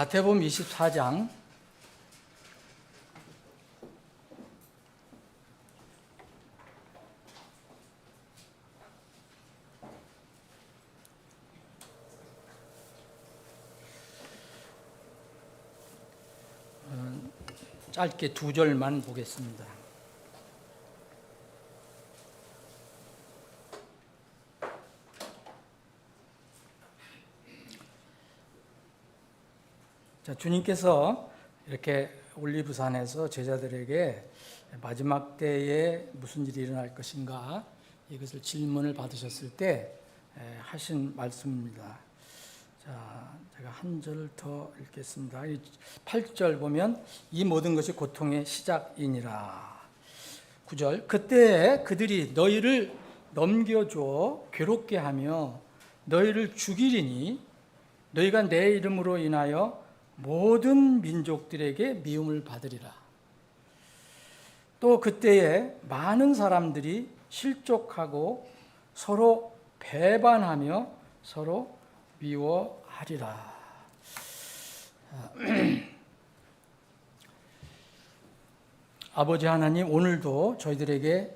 마태복음 24장 짧게 두 절만 보겠습니다. 자, 주님께서 이렇게 올리브산에서 제자들에게 마지막 때에 무슨 일이 일어날 것인가 이것을 질문을 받으셨을 때 하신 말씀입니다. 자, 제가 한 절 더 읽겠습니다. 8절 보면 이 모든 것이 고통의 시작이니라. 9절 그때에 그들이 너희를 넘겨줘 괴롭게 하며 너희를 죽이리니 너희가 내 이름으로 인하여 모든 민족들에게 미움을 받으리라. 또 그때에 많은 사람들이 실족하고 서로 배반하며 서로 미워하리라. 아버지 하나님, 오늘도 저희들에게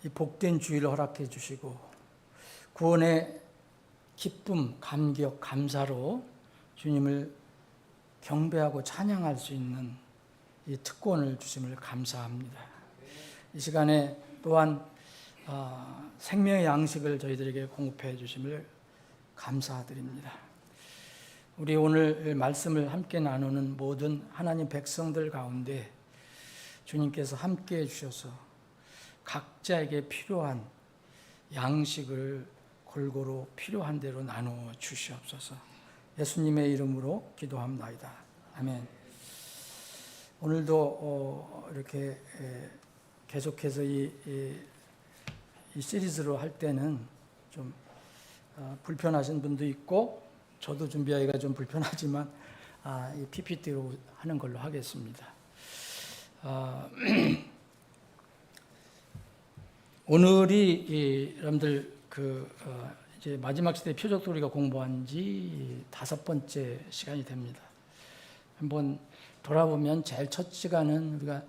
이 복된 주일을 허락해 주시고 구원의 기쁨, 감격, 감사로 주님을 경배하고 찬양할 수 있는 이 특권을 주심을 감사합니다. 이 시간에 또한 생명의 양식을 저희들에게 공급해 주심을 감사드립니다. 우리 오늘 말씀을 함께 나누는 모든 하나님 백성들 가운데 주님께서 함께 해주셔서 각자에게 필요한 양식을 골고루 필요한 대로 나누어 주시옵소서. 예수님의 이름으로 기도합나이다. 아멘. 오늘도 이렇게 계속해서 이 시리즈로 할 때는 좀 불편하신 분도 있고 저도 준비하기가 좀 불편하지만 이 PPT로 하는 걸로 하겠습니다. 오늘이 여러분들 이제 마지막 시대 표적도 우리가 공부한 지 5번째 시간이 됩니다. 한번 돌아보면 제일 첫 시간은 우리가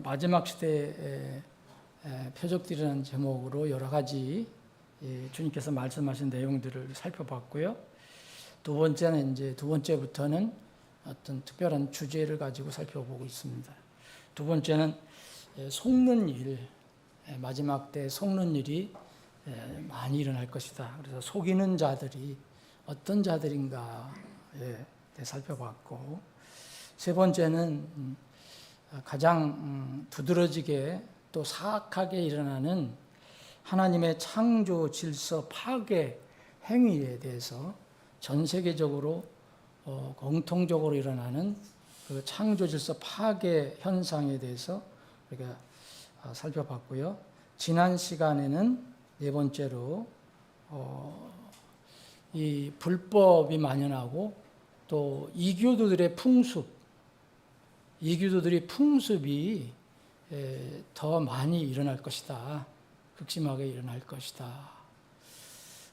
마지막 시대의 표적들이라는 제목으로 여러 가지 주님께서 말씀하신 내용들을 살펴봤고요. 두 번째는 이제 두 번째부터는 어떤 특별한 주제를 가지고 살펴보고 있습니다. 두 번째는 속는 일, 마지막 때 속는 일이 많이 일어날 것이다. 그래서 속이는 자들이 어떤 자들인가 살펴봤고, 세 번째는 가장 두드러지게 또 사악하게 일어나는 하나님의 창조 질서 파괴 행위에 대해서 전 세계적으로 공통적으로 일어나는 그 창조 질서 파괴 현상에 대해서 우리가 살펴봤고요. 지난 시간에는 네 번째로 이 불법이 만연하고 또 이교도들의 풍습이 더 많이 일어날 것이다. 극심하게 일어날 것이다.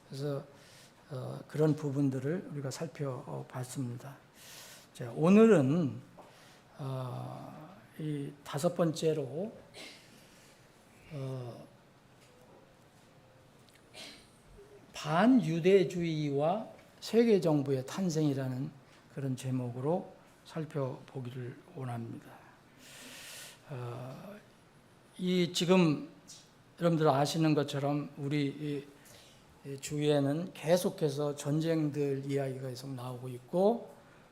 그래서 그런 부분들을 우리가 살펴봤습니다. 자, 오늘은 이 5번째로 반유대주의와 세계정부의 탄생이라는 그런 제목으로 살펴보기를 원합니다. 이 지금 여러분들 아시는 것처럼 우리 주위에는 계속해서 전쟁들 이야기가 계속 나오고 있고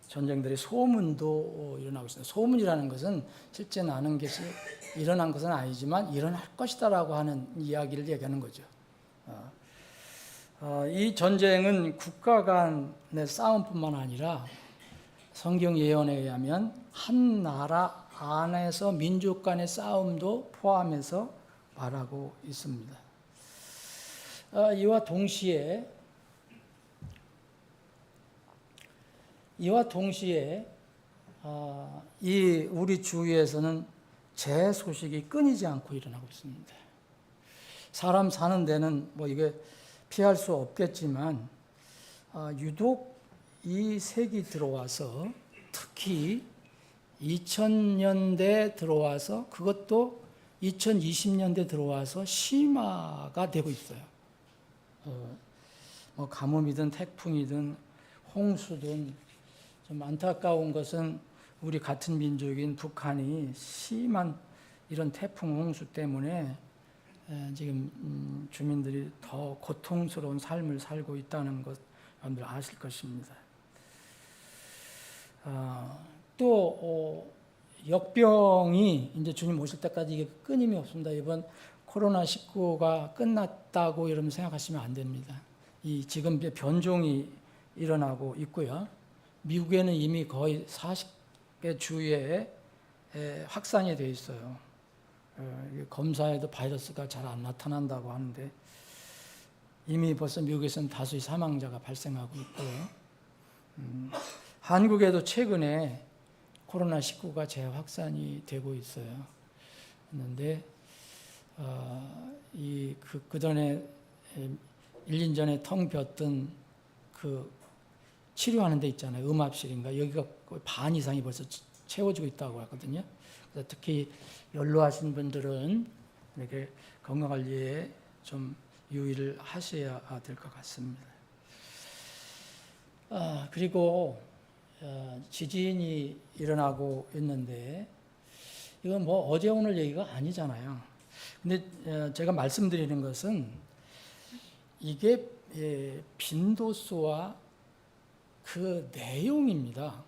전쟁들의 소문도 일어나고 있습니다. 소문이라는 것은 실제 나는 것이 일어난 것은 아니지만 일어날 것이다라고 하는 이야기를 얘기하는 거죠. 이 전쟁은 국가 간의 싸움뿐만 아니라 성경 예언에 의하면 한 나라 안에서 민족 간의 싸움도 포함해서 말하고 있습니다. 이와 동시에 이 우리 주위에서는 재해 소식이 끊이지 않고 일어나고 있습니다. 사람 사는 데는 뭐 이게 피할 수 없겠지만 유독 이 색이 들어와서 특히 2000년대 들어와서 그것도 2020년대 들어와서 심화가 되고 있어요. 뭐 가뭄이든 태풍이든 홍수든 좀 안타까운 것은 우리 같은 민족인 북한이 심한 이런 태풍 홍수 때문에 지금 주민들이 더 고통스러운 삶을 살고 있다는 것 여러분들 아실 것입니다. 또 역병이 이제 주님 오실 때까지 이게 끊임이 없습니다. 이번 코로나19가 끝났다고 여러분 생각하시면 안 됩니다. 이 지금 변종이 일어나고 있고요. 미국에는 이미 거의 40개 주에 확산이 되어 있어요. 검사에도 바이러스가 잘 안 나타난다고 하는데 이미 벌써 미국에서는 다수의 사망자가 발생하고 있고요. 한국에도 최근에 코로나19가 재확산이 되고 있어요. 그런데 그전에 1, 2년 전에 텅 비었던 그 치료하는 데 있잖아요. 음압실인가 여기가 거의 반 이상이 벌써 채워지고 있다고 하거든요. 그래서 특히 연로하신 분들은 이렇게 건강관리에 좀 유의를 하셔야 될 것 같습니다. 그리고 지진이 일어나고 있는데 이건 뭐 어제 오늘 얘기가 아니잖아요. 근데 제가 말씀드리는 것은 이게 빈도수와 그 내용입니다.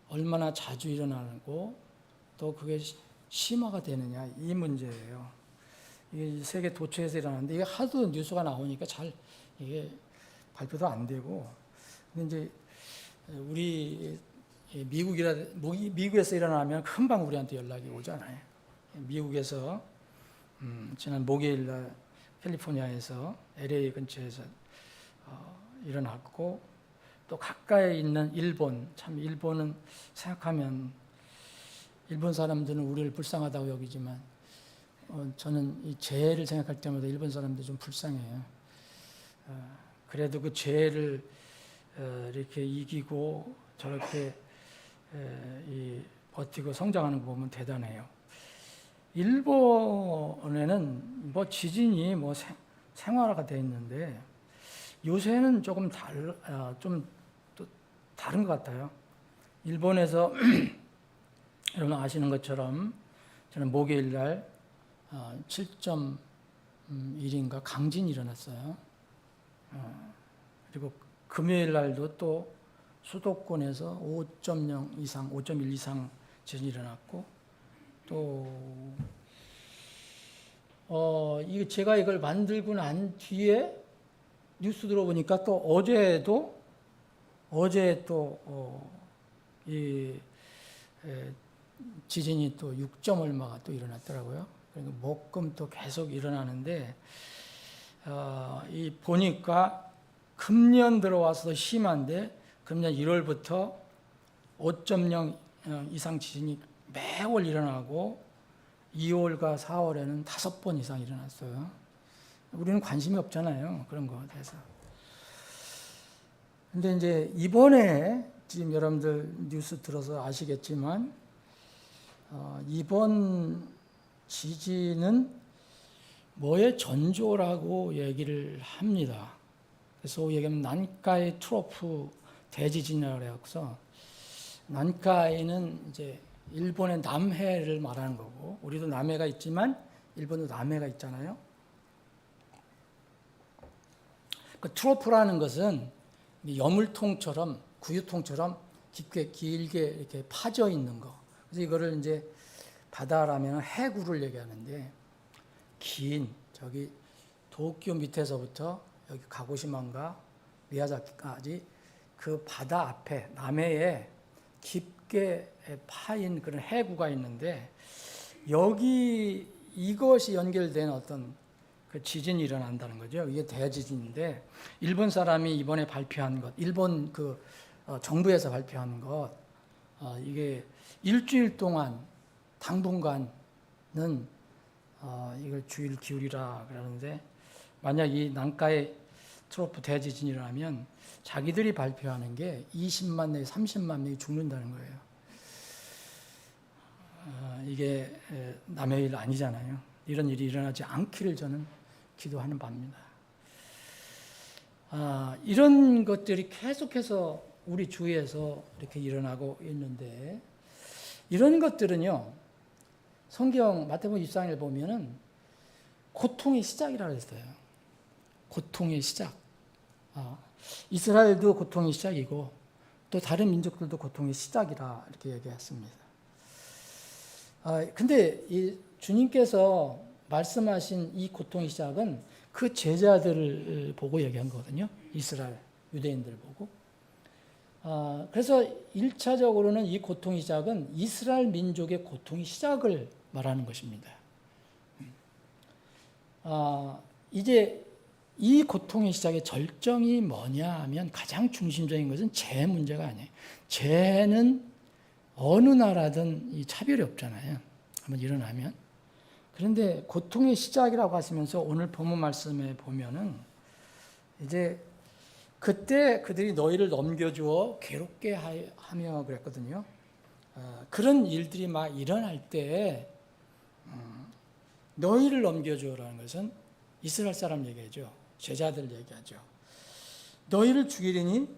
얼마나 자주 일어나고 또 그게 심화가 되느냐 이 문제예요. 이게 세계 도처에서 일어나는데 이게 하도 뉴스가 나오니까 잘 이게 발표도 안 되고 근데 이제 우리 미국에서 일어나면 금방 우리한테 연락이 오잖아요. 미국에서 지난 목요일 날 캘리포니아에서 LA 근처에서 일어났고 또 가까이 있는 일본, 참 일본은 생각하면 일본 사람들은 우리를 불쌍하다고 여기지만 저는 이 죄를 생각할 때마다 일본 사람들이 좀 불쌍해요. 그래도 그 죄를 이렇게 이기고 저렇게 버티고 성장하는 거 보면 대단해요. 일본에는 뭐 지진이 뭐 생활화가 되어 있는데 요새는 조금 또 다른 것 같아요. 일본에서 여러분 아시는 것처럼 저는 목요일 날 7.1인가 강진이 일어났어요. 그리고 금요일 날도 또 수도권에서 5.0 이상, 5.1 이상 지진이 일어났고 또 제가 이걸 만들고 난 뒤에 뉴스 들어보니까 또 어제 또 지진이 또 6점 얼마가 또 일어났더라고요. 그러니까 목금 또 계속 일어나는데 보니까 금년 들어와서 심한데 금년 1월부터 5.0 이상 지진이 매월 일어나고 2월과 4월에는 5번 이상 일어났어요. 우리는 관심이 없잖아요. 그런 거에 대해서. 근데 이제 이번에 지금 여러분들 뉴스 들어서 아시겠지만 이번 지진은 뭐의 전조라고 얘기를 합니다. 그래서 얘기하면 난카이 트로프 대지진이라고 해서 난카이는 이제 일본의 남해를 말하는 거고 우리도 남해가 있지만 일본도 남해가 있잖아요. 그 트로프라는 것은 여물통처럼 구유통처럼 깊게 길게 이렇게 파져 있는 거. 그래서 이거를 이제 바다라면 해구를 얘기하는데 긴 저기 도쿄 밑에서부터 여기 가고시마인가 미야자키까지 그 바다 앞에 남해에 깊게 파인 그런 해구가 있는데 여기 이것이 연결된 어떤 그 지진이 일어난다는 거죠. 이게 대지진인데 일본 사람이 이번에 발표한 것, 일본 그 정부에서 발표한 것, 이게 일주일 동안 당분간은 이걸 주의를 기울이라 그러는데 만약 이 난카이 카타스트로프 대지진이 일어나면 자기들이 발표하는 게 20만 내지 30만 명이 죽는다는 거예요. 이게 남의 일 아니잖아요. 이런 일이 일어나지 않기를 저는 기도하는 바입니다. 이런 것들이 계속해서 우리 주위에서 이렇게 일어나고 있는데, 이런 것들은요, 성경 마태복음 24장을 보면은 고통의 시작이라고 했어요. 고통의 시작. 이스라엘도 고통의 시작이고 또 다른 민족들도 고통의 시작이라 이렇게 얘기했습니다. 근데 이 주님께서 말씀하신 이 고통의 시작은 그 제자들을 보고 얘기한 거거든요. 이스라엘 유대인들을 보고. 그래서 1차적으로는 이 고통의 시작은 이스라엘 민족의 고통의 시작을 말하는 것입니다. 이제 이 고통의 시작의 절정이 뭐냐 하면 가장 중심적인 것은 죄 문제가 아니에요. 죄는 어느 나라든 이 차별이 없잖아요. 한번 일어나면. 그런데 고통의 시작이라고 하시면서 오늘 본문 말씀에 보면은 이제 그때 그들이 너희를 넘겨주어 괴롭게 하며 그랬거든요. 그런 일들이 막 일어날 때 너희를 넘겨주어라는 것은 이스라엘 사람 얘기하죠. 제자들 얘기하죠. 너희를 죽이리니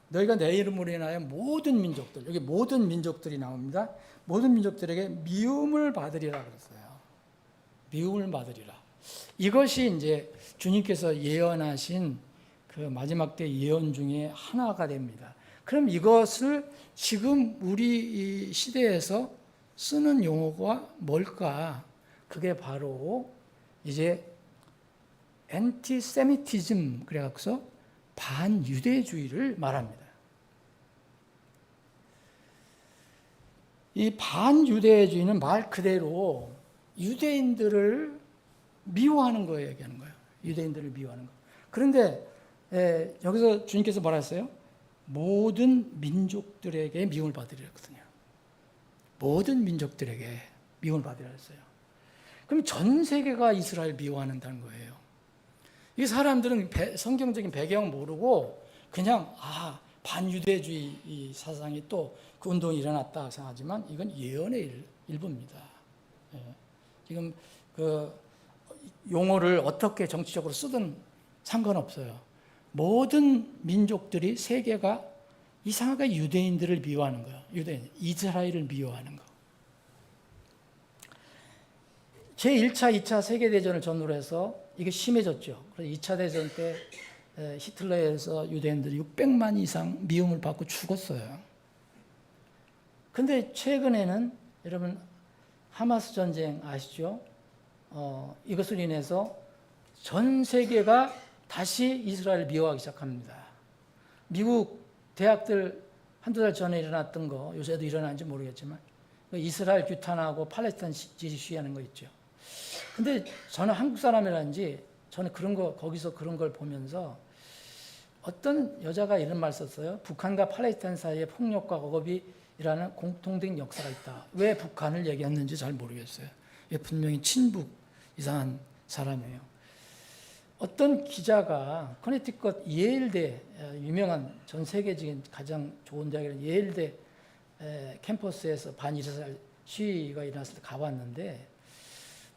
너희가 내 이름으로 인하여 모든 민족들, 여기 모든 민족들이 나옵니다. 모든 민족들에게 미움을 받으리라 그랬어요. 미움을 받으리라. 이것이 이제 주님께서 예언하신 그 마지막 때 예언 중에 하나가 됩니다. 그럼 이것을 지금 우리 이 시대에서 쓰는 용어가 뭘까? 그게 바로 이제 엔티세미티즘, 그래서 반유대주의를 말합니다. 이 반유대주의는 말 그대로 유대인들을 미워하는 거예요, 얘기하는 거예요. 유대인들을 미워하는 거. 그런데 여기서 주님께서 뭐라 했어요? 모든 민족들에게 미움을 받으리라 했거든요. 모든 민족들에게 미움을 받으리라 했어요. 그럼 전 세계가 이스라엘 미워한다는 거예요. 이 사람들은 성경적인 배경 모르고 그냥 반유대주의 이 사상이 또 그 운동이 일어났다 생각하지만 이건 예언의 일부입니다. 지금 그 용어를 어떻게 정치적으로 쓰든 상관없어요. 모든 민족들이 세계가 이상하게 유대인들을 미워하는 거예요. 이스라엘을 미워하는 거. 제1차, 2차 세계대전을 전후로 해서 이게 심해졌죠. 그래서 2차 대전 때 히틀러에 의해서 유대인들이 600만 이상 미움을 받고 죽었어요. 근데 최근에는 여러분 하마스 전쟁 아시죠? 이것을 인해서 전 세계가 다시 이스라엘을 미워하기 시작합니다. 미국 대학들 한두 달 전에 일어났던 거, 요새도 일어나는지 모르겠지만 이스라엘 규탄하고 팔레스타인 지지 시위하는 거 있죠. 근데 저는 한국 사람이라는지 저는 거기서 그런 걸 보면서 어떤 여자가 이런 말 썼어요. 북한과 팔레스타인 사이에 폭력과 억압이라는 공통된 역사가 있다. 왜 북한을 얘기했는지 잘 모르겠어요. 분명히 친북 이상한 사람이에요. 어떤 기자가 커네티컷 예일대, 유명한 전 세계적인 가장 좋은 대학이라는 예일대 캠퍼스에서 반이스라엘 시위가 일어났을 때 가봤는데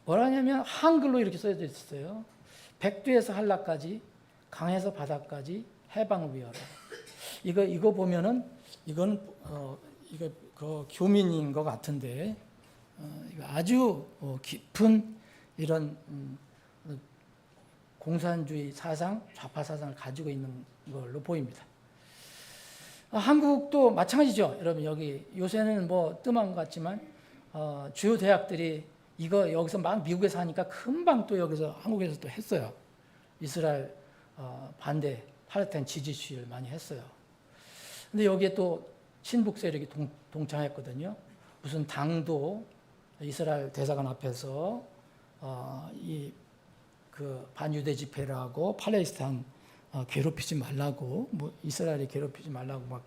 뭐라냐면 한글로 이렇게 써져 있었어요. 백두에서 한라까지, 강에서 바다까지 해방을 위하라. 이거 보면은 이거 그 교민인 것 같은데 이거 아주 깊은 이런 공산주의 사상, 좌파 사상을 가지고 있는 걸로 보입니다. 한국도 마찬가지죠. 여러분 여기 요새는 뭐 뜸한 것 같지만 주요 대학들이 이거 여기서 막 미국에서 하니까 금방 또 여기서 한국에서 또 했어요. 이스라엘 반대 팔레스타인 지지 시위를 많이 했어요. 근데 여기에 또 친북 세력이 동참했거든요. 무슨 당도 이스라엘 대사관 앞에서 그 반유대 집회를 하고 팔레스타인 괴롭히지 말라고, 뭐 이스라엘이 괴롭히지 말라고 막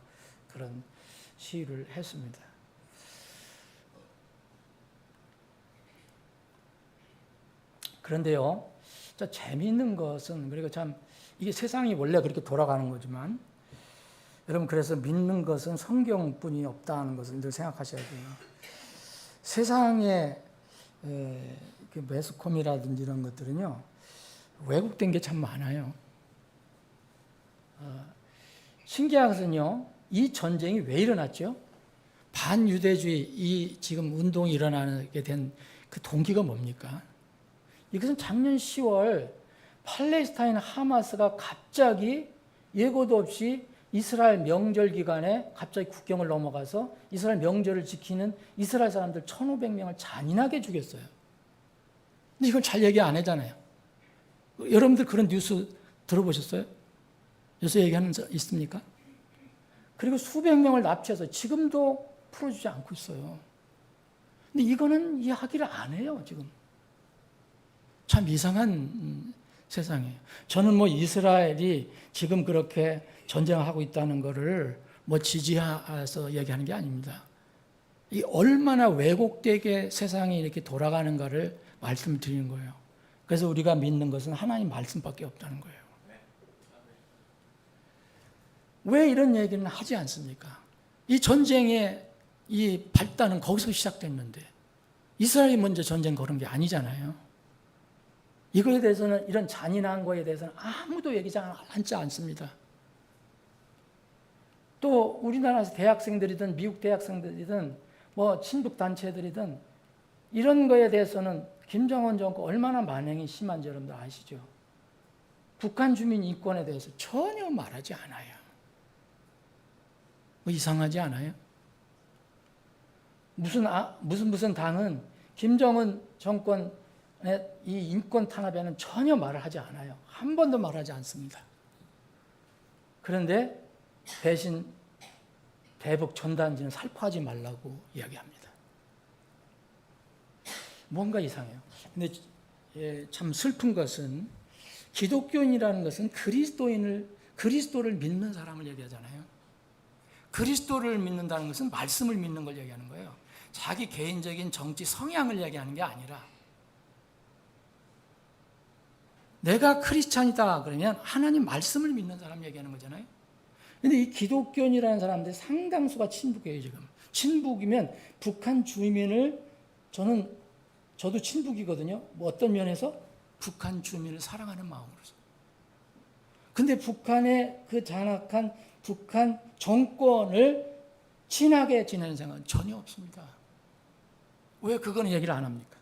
그런 시위를 했습니다. 그런데요, 자, 재미있는 것은, 그리고 참 이게 세상이 원래 그렇게 돌아가는 거지만, 여러분, 그래서 믿는 것은 성경뿐이 없다는 것을 늘 생각하셔야 돼요. 세상에 매스컴이라든지 이런 것들은요, 왜곡된 게 참 많아요. 신기한 것은요, 이 전쟁이 왜 일어났죠? 반유대주의, 이 지금 운동이 일어나게 된 그 동기가 뭡니까? 이것은 작년 10월 팔레스타인 하마스가 갑자기 예고도 없이 이스라엘 명절 기간에 갑자기 국경을 넘어가서 이스라엘 명절을 지키는 이스라엘 사람들 1,500명을 잔인하게 죽였어요. 근데 이걸 잘 얘기 안 하잖아요. 여러분들 그런 뉴스 들어보셨어요? 요새 얘기하는 거 있습니까? 그리고 수백 명을 납치해서 지금도 풀어주지 않고 있어요. 근데 이거는 이야기를 안 해요, 지금. 참 이상한 세상이에요. 저는 뭐 이스라엘이 지금 그렇게 전쟁하고 있다는 것을 뭐 지지해서 얘기하는 게 아닙니다. 이 얼마나 왜곡되게 세상이 이렇게 돌아가는가를 말씀드리는 거예요. 그래서 우리가 믿는 것은 하나님 말씀밖에 없다는 거예요. 왜 이런 얘기는 하지 않습니까? 이 전쟁의 이 발단은 거기서 시작됐는데 이스라엘이 먼저 전쟁 걸은 게 아니잖아요. 이거에 대해서는, 이런 잔인한 거에 대해서는 아무도 얘기하지 않습니다. 또 우리나라에서 대학생들이든 미국 대학생들이든 뭐 친북 단체들이든 이런 거에 대해서는 김정은 정권 얼마나 만행이 심한지 여러분들 아시죠? 북한 주민 인권에 대해서 전혀 말하지 않아요. 뭐 이상하지 않아요? 무슨 당은 김정은 정권의 이 인권 탄압에는 전혀 말을 하지 않아요. 한 번도 말하지 않습니다. 그런데 대신 대북 전단지는 살포하지 말라고 이야기합니다. 뭔가 이상해요. 근데 참 슬픈 것은 기독교인이라는 것은 그리스도를 믿는 사람을 얘기하잖아요. 그리스도를 믿는다는 것은 말씀을 믿는 걸 얘기하는 거예요. 자기 개인적인 정치 성향을 얘기하는 게 아니라, 내가 크리스찬이다 그러면 하나님 말씀을 믿는 사람 얘기하는 거잖아요. 그런데 이 기독교인이라는 사람들 상당수가 친북이에요, 지금. 친북이면 북한 주민을, 저도 친북이거든요. 뭐 어떤 면에서? 북한 주민을 사랑하는 마음으로서. 근데 북한의 그 잔악한 북한 정권을 친하게 지내는 생각은 전혀 없습니다. 왜 그거는 얘기를 안 합니까?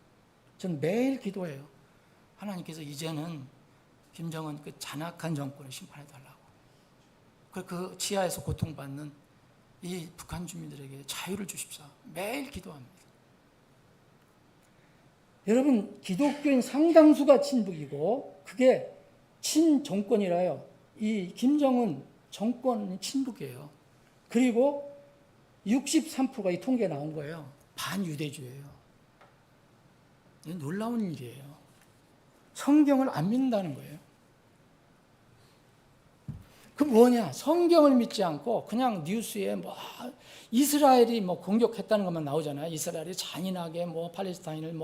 전 매일 기도해요. 하나님께서 이제는 김정은 그 잔악한 정권을 심판해달라고. 그 치하에서 고통받는 이 북한 주민들에게 자유를 주십사. 매일 기도합니다. 여러분, 기독교인 상당수가 친북이고 그게 친정권이라요. 이 김정은 정권이 친북이에요. 그리고 63%가 이 통계에 나온 거예요. 반유대주예요. 놀라운 일이에요. 성경을 안 믿는다는 거예요. 그 뭐냐? 성경을 믿지 않고 그냥 뉴스에 뭐 이스라엘이 뭐 공격했다는 것만 나오잖아요. 이스라엘이 잔인하게 뭐 팔레스타인을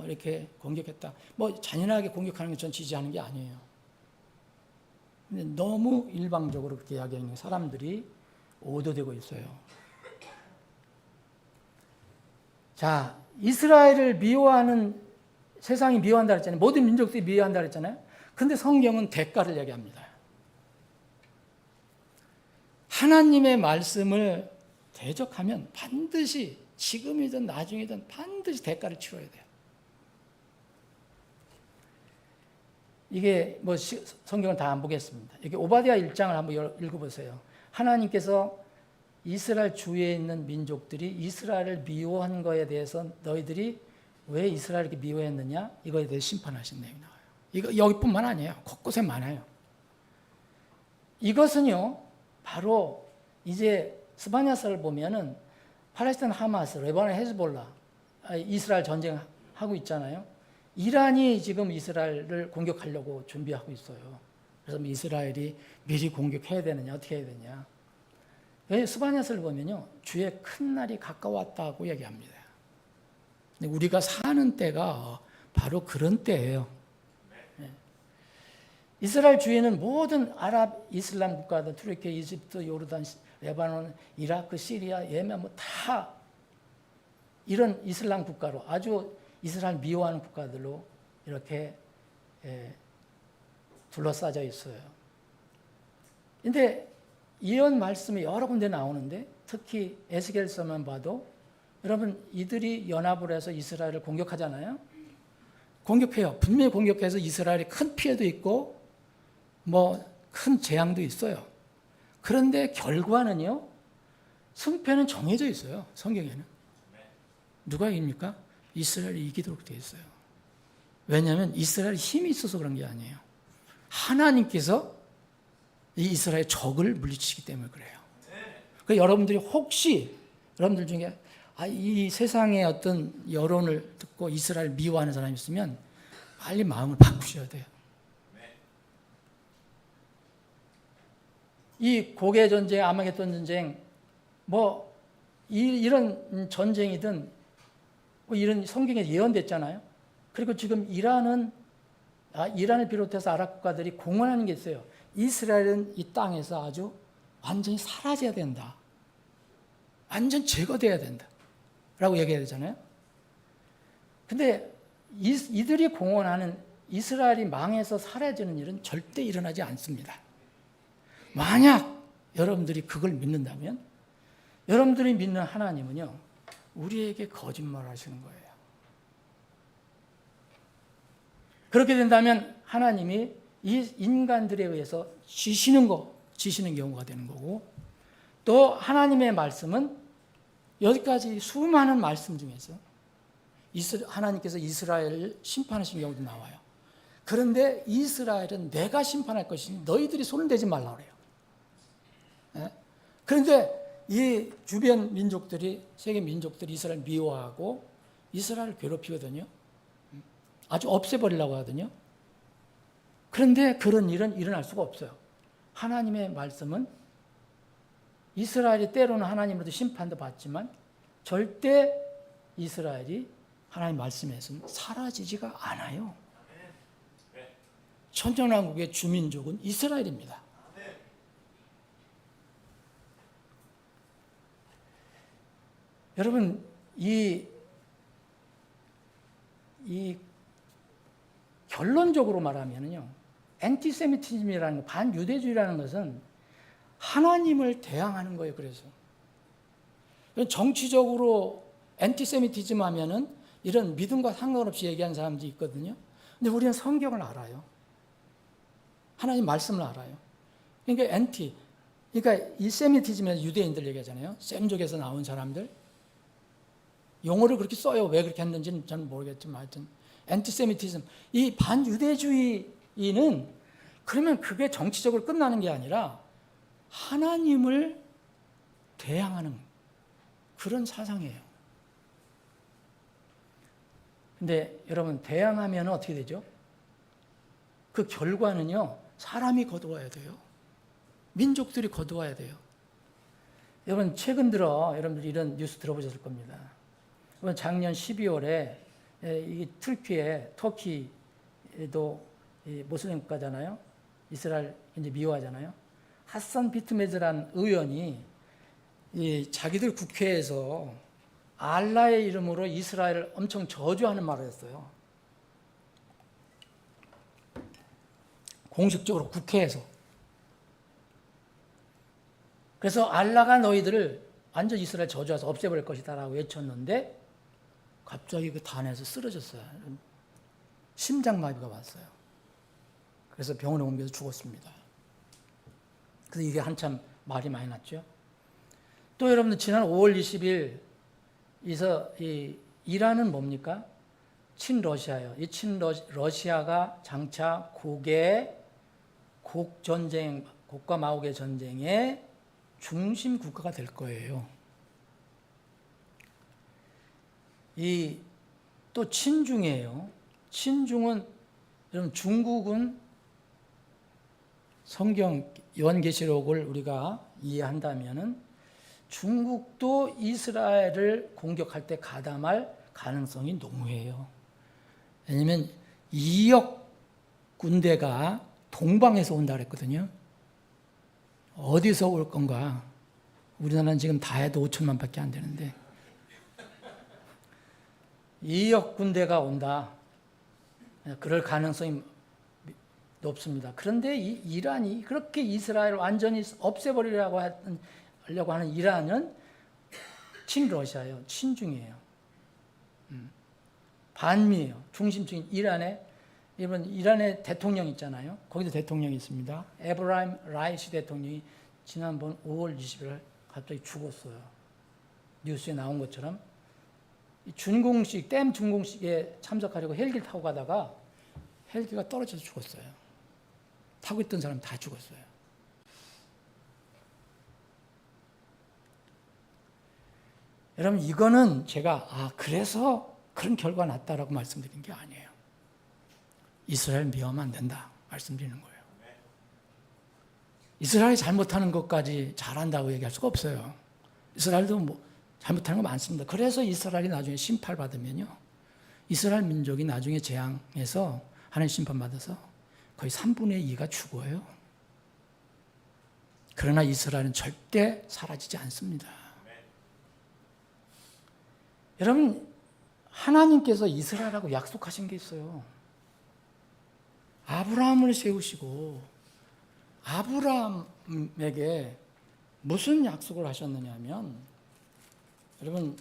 이렇게 공격했다. 뭐 잔인하게 공격하는 건 전 지지하는 게 아니에요. 근데 너무 일방적으로 그렇게 이야기하는 사람들이 오도되고 있어요. 자, 이스라엘을 미워하는, 세상이 미워한다 그랬잖아요. 모든 민족들이 미워한다 그랬잖아요. 근데 성경은 대가를 얘기합니다. 하나님의 말씀을 대적하면 반드시, 지금이든 나중이든 반드시 대가를 치러야 돼요. 이게 뭐 성경을 다 안 보겠습니다. 이게 오바댜 1장을 한번 읽어보세요. 하나님께서 이스라엘 주위에 있는 민족들이 이스라엘을 미워한 거에 대해서 너희들이 왜 이스라엘을 이렇게 미워했느냐? 이거에 대해 심판하신 내용이 나와요. 이거 여기뿐만 아니에요. 곳곳에 많아요. 이것은요, 바로 이제 스바냐서를 보면은 팔레스타인 하마스, 레바논 헤즈볼라, 이스라엘 전쟁하고 있잖아요. 이란이 지금 이스라엘을 공격하려고 준비하고 있어요. 그래서 이스라엘이 미리 공격해야 되느냐, 어떻게 해야 되냐. 스바냐서를 보면요, 주의 큰 날이 가까웠다고 얘기합니다. 근데 우리가 사는 때가 바로 그런 때예요. 이스라엘 주위에는 모든 아랍 이슬람 국가들, 투르키, 이집트, 요르단, 레바논, 이라크, 시리아, 예멘 뭐 다 이런 이슬람 국가로 아주 이스라엘 미워하는 국가들로 이렇게 둘러싸여 있어요. 근데 이런 말씀이 여러 군데 나오는데 특히 에스겔서만 봐도 여러분 이들이 연합을 해서 이스라엘을 공격하잖아요. 공격해요. 분명히 공격해서 이스라엘이 큰 피해도 있고 뭐 큰 재앙도 있어요. 그런데 결과는요. 승패는 정해져 있어요. 성경에는. 누가 이깁니까? 이스라엘이 이기도록 되어 있어요. 왜냐하면 이스라엘이 힘이 있어서 그런 게 아니에요. 하나님께서 이 이스라엘 적을 물리치기 때문에 그래요. 그러니까 여러분들이 혹시 여러분들 중에 이 세상의 어떤 여론을 듣고 이스라엘 미워하는 사람이 있으면 빨리 마음을 바꾸셔야 돼요. 이 고개 전쟁, 아마겟돈 전쟁, 뭐 이런 전쟁이든 뭐 이런 성경에 예언됐잖아요. 그리고 지금 이란을 비롯해서 아랍 국가들이 공언하는 게 있어요. 이스라엘은 이 땅에서 아주 완전히 사라져야 된다. 완전 제거돼야 된다. 라고 얘기해야 되잖아요. 근데 이들이 공언하는 이스라엘이 망해서 사라지는 일은 절대 일어나지 않습니다. 만약 여러분들이 그걸 믿는다면 여러분들이 믿는 하나님은요. 우리에게 거짓말 하시는 거예요. 그렇게 된다면 하나님이 이 인간들에 의해서 지시는 경우가 되는 거고 또 하나님의 말씀은 여기까지 수많은 말씀 중에서 하나님께서 이스라엘을 심판하신 경우도 나와요. 그런데 이스라엘은 내가 심판할 것이니 너희들이 손을 대지 말라 그래요. 그런데 이 주변 민족들이 세계 민족들이 이스라엘 미워하고 이스라엘을 괴롭히거든요. 아주 없애버리려고 하거든요. 그런데 그런 일은 일어날 수가 없어요. 하나님의 말씀은 이스라엘이 때로는 하나님으로부터 심판도 받지만 절대 이스라엘이 하나님 말씀에서는 사라지지가 않아요. 천년왕국의 주민족은 이스라엘입니다. 여러분 이 결론적으로 말하면요, 엔티세미티즘이라는 거, 반유대주의라는 것은 하나님을 대항하는 거예요. 그래서 정치적으로 엔티세미티즘 하면은 이런 믿음과 상관없이 얘기하는 사람들이 있거든요. 근데 우리는 성경을 알아요. 하나님 말씀을 알아요. 그러니까 이 세미티즘에서 유대인들 얘기하잖아요. 셈족에서 나온 사람들. 용어를 그렇게 써요. 왜 그렇게 했는지는 저는 모르겠지만 하여튼 엔티세미티즘, 이 반유대주의는 그러면 그게 정치적으로 끝나는 게 아니라 하나님을 대항하는 그런 사상이에요. 근데 여러분 대항하면 어떻게 되죠? 그 결과는요, 사람이 거두어야 돼요. 민족들이 거두어야 돼요. 여러분 최근 들어 여러분들 이런 뉴스 들어보셨을 겁니다. 여러분 작년 12월에 이 터키도 모슬림 국가잖아요. 이스라엘 이제 미워하잖아요. 하산 비트메즈란 의원이 자기들 국회에서 알라의 이름으로 이스라엘을 엄청 저주하는 말을 했어요. 공식적으로 국회에서. 그래서 알라가 너희들을 완전 이스라엘 저주해서 없애버릴 것이다 라고 외쳤는데 갑자기 그 단에서 쓰러졌어요. 심장마비가 왔어요. 그래서 병원에 옮겨서 죽었습니다. 그래서 이게 한참 말이 많이 났죠. 또 여러분들 지난 5월 20일 이 이란은 뭡니까? 친러시아예요. 이 친러시아가 장차 곡과 마곡의 전쟁의 중심 국가가 될 거예요. 또 친중이에요. 친중은 여러분 중국은 성경 요한계시록을 우리가 이해한다면은 중국도 이스라엘을 공격할 때 가담할 가능성이 농후해요. 왜냐하면 2억 군대가 동방에서 온다 그랬거든요. 어디서 올 건가? 우리나라는 지금 다 해도 5천만밖에 안 되는데 2억 군대가 온다. 그럴 가능성이 높습니다. 그런데 이 이란이 그렇게 이스라엘을 완전히 없애버리려고 하는 이란은 친러시아예요. 친중이에요. 반미예요. 중심적인 이란의 대통령 있잖아요. 거기도 대통령이 있습니다. 에브라임 라이시 대통령이 지난번 5월 20일 갑자기 죽었어요. 뉴스에 나온 것처럼 준공식, 댐 준공식에 참석하려고 헬기를 타고 가다가 헬기가 떨어져서 죽었어요. 타고 있던 사람 다 죽었어요. 여러분, 이거는 제가 그래서 그런 결과가 났다라고 말씀드린 게 아니에요. 이스라엘 미워하면 안 된다 말씀드리는 거예요. 이스라엘이 잘못하는 것까지 잘한다고 얘기할 수가 없어요. 이스라엘도 잘못하는 거 많습니다. 그래서 이스라엘이 나중에 심판받으면요, 이스라엘 민족이 나중에 재앙에서 하나님 심판받아서 거의 3분의 2가 죽어요. 그러나 이스라엘은 절대 사라지지 않습니다. 여러분, 하나님께서 이스라엘하고 약속하신 게 있어요. 아브라함을 세우시고 아브라함에게 무슨 약속을 하셨느냐 하면, 여러분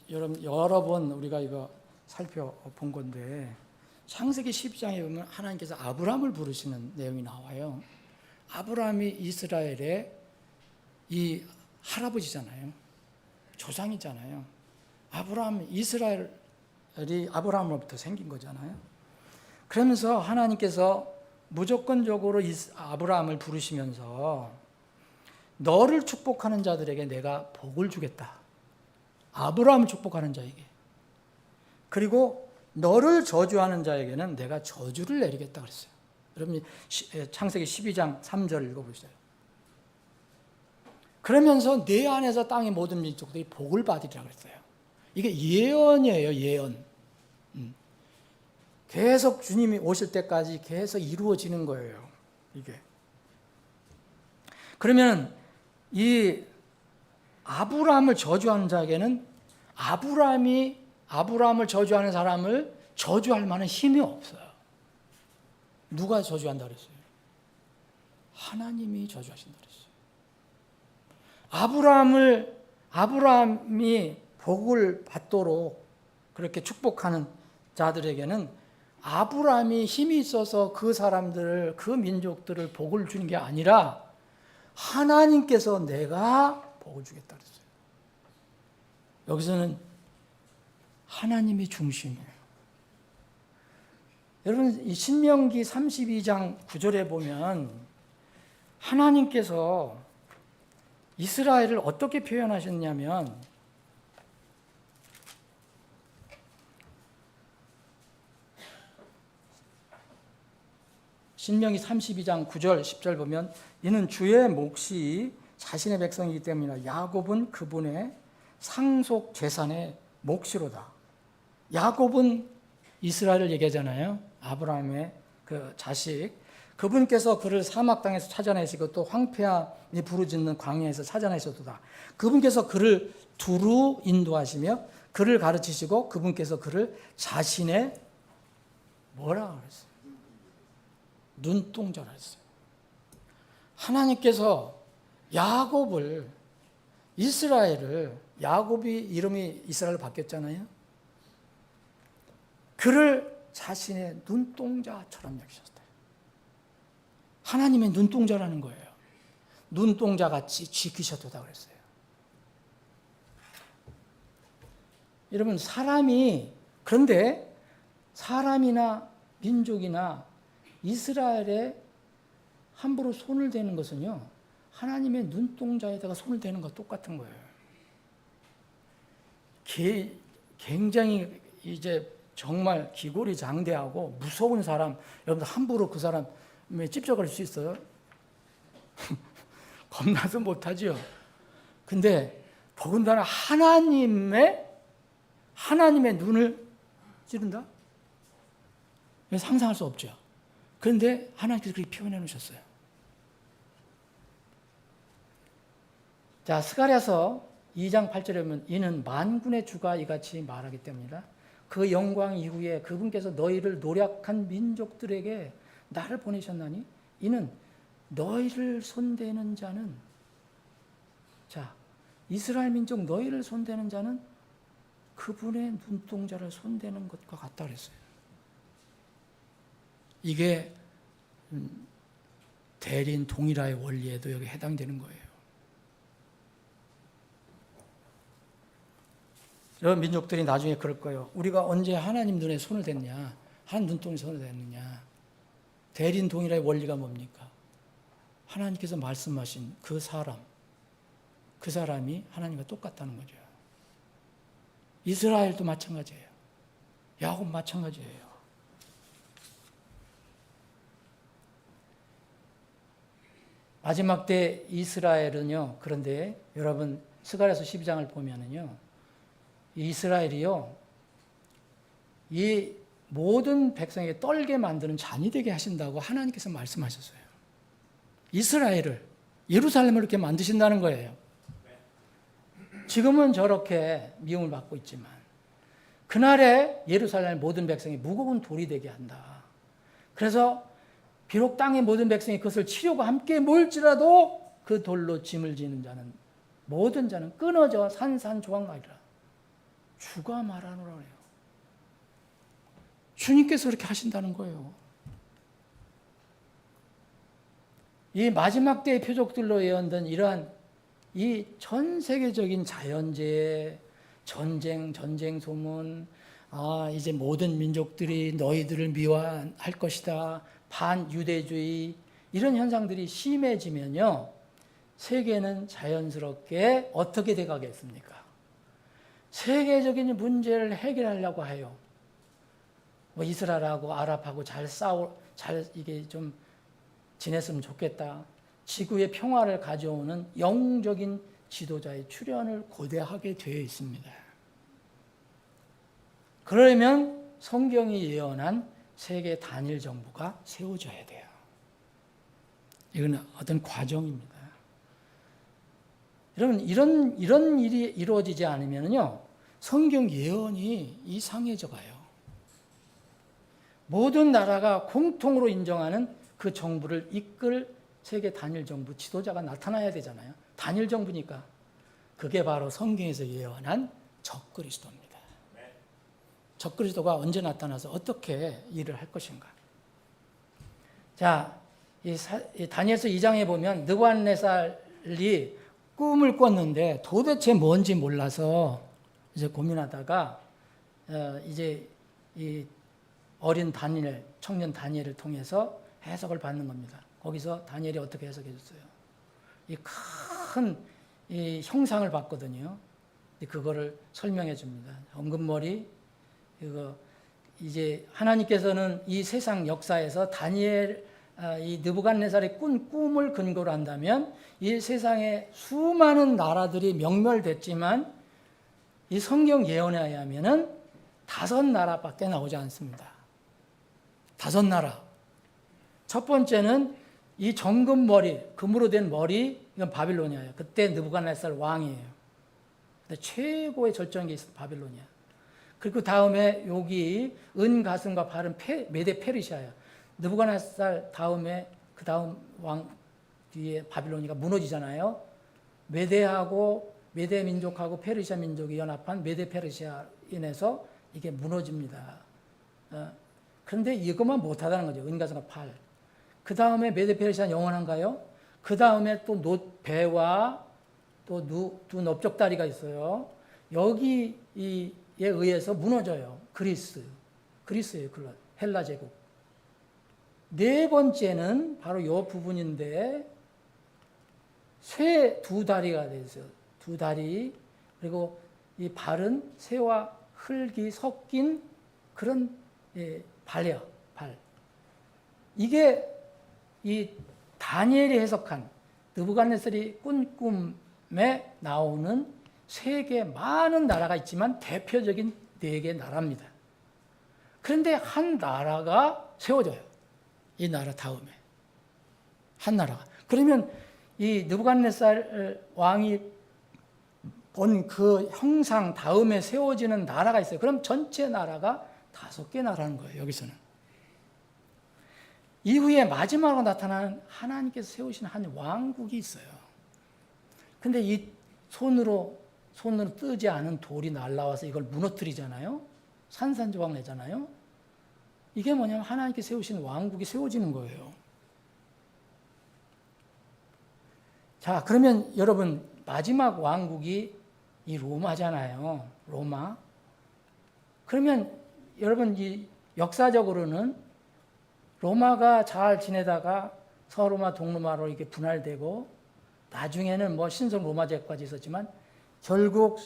여러 번 우리가 이거 살펴본 건데, 창세기 12장에 보면 하나님께서 아브라함을 부르시는 내용이 나와요. 아브라함이 이스라엘의 이 할아버지잖아요. 조상이잖아요. 이스라엘이 아브라함으로부터 생긴 거잖아요. 그러면서 하나님께서 무조건적으로 아브라함을 부르시면서 너를 축복하는 자들에게 내가 복을 주겠다. 아브라함을 축복하는 자에게. 그리고 너를 저주하는 자에게는 내가 저주를 내리겠다 그랬어요. 여러분, 창세기 12장 3절 읽어보세요. 그러면서 내 안에서 땅의 모든 민족들이 복을 받으리라 그랬어요. 이게 예언이에요, 예언. 계속 주님이 오실 때까지 계속 이루어지는 거예요, 이게. 그러면 이 아브라함을 저주하는 자에게는 아브라함을 저주하는 사람을 저주할 만한 힘이 없어요. 누가 저주한다 그랬어요? 하나님이 저주하신다 그랬어요. 아브라함이 복을 받도록 그렇게 축복하는 자들에게는 아브라함이 힘이 있어서 그 사람들을, 그 민족들을 복을 주는 게 아니라 하나님께서 내가 복을 주겠다 그랬어요. 여기서는 하나님이 중심이에요. 여러분, 이 신명기 32장 9절에 보면 하나님께서 이스라엘을 어떻게 표현하셨냐면, 신명기 32장 9절 10절 보면, 이는 주의 몫이 자신의 백성이기 때문이라. 야곱은 그분의 상속 재산의 몫이로다. 야곱은 이스라엘을 얘기하잖아요. 아브라함의 그 자식. 그분께서 그를 사막 땅에서 찾아내시고 또 황폐함이 부르짖는 광야에서 찾아내셨도다. 그분께서 그를 두루 인도하시며 그를 가르치시고 그분께서 그를 자신의 뭐라 그랬어요? 눈동자라 했어요. 하나님께서 야곱이 이름이 이스라엘로 바뀌었잖아요. 그를 자신의 눈동자처럼 여기셨어요. 하나님의 눈동자라는 거예요. 눈동자같이 지키셨다 그랬어요. 여러분, 그런데 사람이나 민족이나 이스라엘에 함부로 손을 대는 것은요, 하나님의 눈동자에다가 손을 대는 것과 똑같은 거예요. 굉장히 이제 정말 기골이장대하고 무서운 사람, 여러분들 함부로 그 사람에 찝쩍거릴 수 있어요? 겁나서 못하죠. 근데 더군다나 하나님의 눈을 찌른다? 상상할 수 없죠. 그런데 하나님께서 그렇게 표현해 놓으셨어요. 자, 스가랴서 2장 8절에 보면 이는 만군의 주가 이같이 말하기 때문이다. 그 영광 이후에 그분께서 너희를 노력한 민족들에게 나를 보내셨나니 이는 너희를 손대는 자는, 자, 이스라엘 민족 너희를 손대는 자는 그분의 눈동자를 손대는 것과 같다 그랬어요. 이게 대린 동일화의 원리에도 여기 해당되는 거예요. 여러 민족들이 나중에 그럴 거예요. 우리가 언제 하나님 눈에 손을 댔냐? 하나님 눈동에 손을 댔느냐? 대린 동일화의 원리가 뭡니까? 하나님께서 말씀하신 그 사람이 하나님과 똑같다는 거죠. 이스라엘도 마찬가지예요. 야곱 마찬가지예요. 마지막 때 이스라엘은요, 그런데 여러분 스가랴서 12장을 보면은요, 이스라엘이요, 이 모든 백성에게 떨게 만드는 잔이 되게 하신다고 하나님께서 말씀하셨어요. 이스라엘을, 예루살렘을 이렇게 만드신다는 거예요. 지금은 저렇게 미움을 받고 있지만 그날에 예루살렘의 모든 백성이 무거운 돌이 되게 한다. 그래서 비록 땅의 모든 백성이 그것을 치려고 함께 모일지라도 그 돌로 짐을 지는 자는, 모든 자는 끊어져 산산조각나리라. 주가 말하노라 그래요. 주님께서 그렇게 하신다는 거예요. 이 마지막 때의 표적들로 예언된 이러한 이 전 세계적인 자연재해, 전쟁 소문, 이제 모든 민족들이 너희들을 미워할 것이다, 반유대주의, 이런 현상들이 심해지면요, 세계는 자연스럽게 어떻게 돼가겠습니까? 세계적인 문제를 해결하려고 해요. 뭐 이스라엘하고 아랍하고 잘 이게 좀 지냈으면 좋겠다. 지구의 평화를 가져오는 영적인 지도자의 출현을 고대하게 되어 있습니다. 그러면 성경이 예언한 세계 단일 정부가 세워져야 돼요. 이건 어떤 과정입니다. 여러분, 이런 일이 이루어지지 않으면요, 성경 예언이 이상해져 가요. 모든 나라가 공통으로 인정하는 그 정부를 이끌 세계 단일 정부 지도자가 나타나야 되잖아요. 단일 정부니까. 그게 바로 성경에서 예언한 적그리스도입니다. 적그리스도가 언제 나타나서 어떻게 일을 할 것인가. 자, 이 다니엘서 2장에 보면 느부갓네살이 꿈을 꿨는데 도대체 뭔지 몰라서 이제 고민하다가 이제 이 어린 다니엘, 청년 다니엘을 통해서 해석을 받는 겁니다. 거기서 다니엘이 어떻게 해석해 줬어요? 이 큰 이 형상을 봤거든요. 그거를 설명해 줍니다. 엉금머리, 이거 이제 하나님께서는 이 세상 역사에서 다니엘, 이 느부갓네살의 꾼 꿈을 근거로 한다면 이 세상에 수많은 나라들이 명멸됐지만 이 성경 예언에 의하면은 5나라밖에 나오지 않습니다. 5나라. 첫 번째는 이 정금머리, 금으로 된 머리, 이건 바빌로니아예요. 그때 느부갓네살 왕이에요. 근데 최고의 절정기 있었던 바빌로니아. 그리고 다음에 여기 은가슴과 발은 메데 페르시아예요. 느부갓네살 다음에 그 다음 왕 뒤에 바빌로니아가 무너지잖아요. 메데 민족하고 페르시아 민족이 연합한 메데 페르시아 인해서 이게 무너집니다. 그런데 이것만 못하다는 거죠. 은가슴과 발. 그 다음에 메데 페르시아 영원한가요? 그 다음에 또 배와 또 두 넓적다리가 있어요. 여기에 의해서 무너져요. 그리스예요. 헬라 제국. 네 번째는 바로 이 부분인데 새 2다리가 되어있어요. 2다리. 그리고 이 발은 새와 흙이 섞인 그런 발이야. 발. 이게 이 다니엘이 해석한 느부갓네살이 꾼 꿈에 나오는 세계 많은 나라가 있지만 대표적인 4개 나라입니다. 그런데 한 나라가 세워져요. 이 나라 다음에 한 나라가. 그러면 이 느부갓네살 왕이 본 그 형상 다음에 세워지는 나라가 있어요. 그럼 전체 나라가 5개 나라는 거예요. 여기서는. 이후에 마지막으로 나타나는 하나님께서 세우신 한 왕국이 있어요. 근데 이 손으로 뜨지 않은 돌이 날라와서 이걸 무너뜨리잖아요. 산산조각 내잖아요. 이게 뭐냐면 하나님께 세우신 왕국이 세워지는 거예요. 자, 그러면 여러분 마지막 왕국이 이 로마잖아요. 로마. 그러면 여러분 이 역사적으로는 로마가 잘 지내다가 서로마, 동로마로 이렇게 분할되고 나중에는 뭐 신성 로마 제국까지 있었지만 결국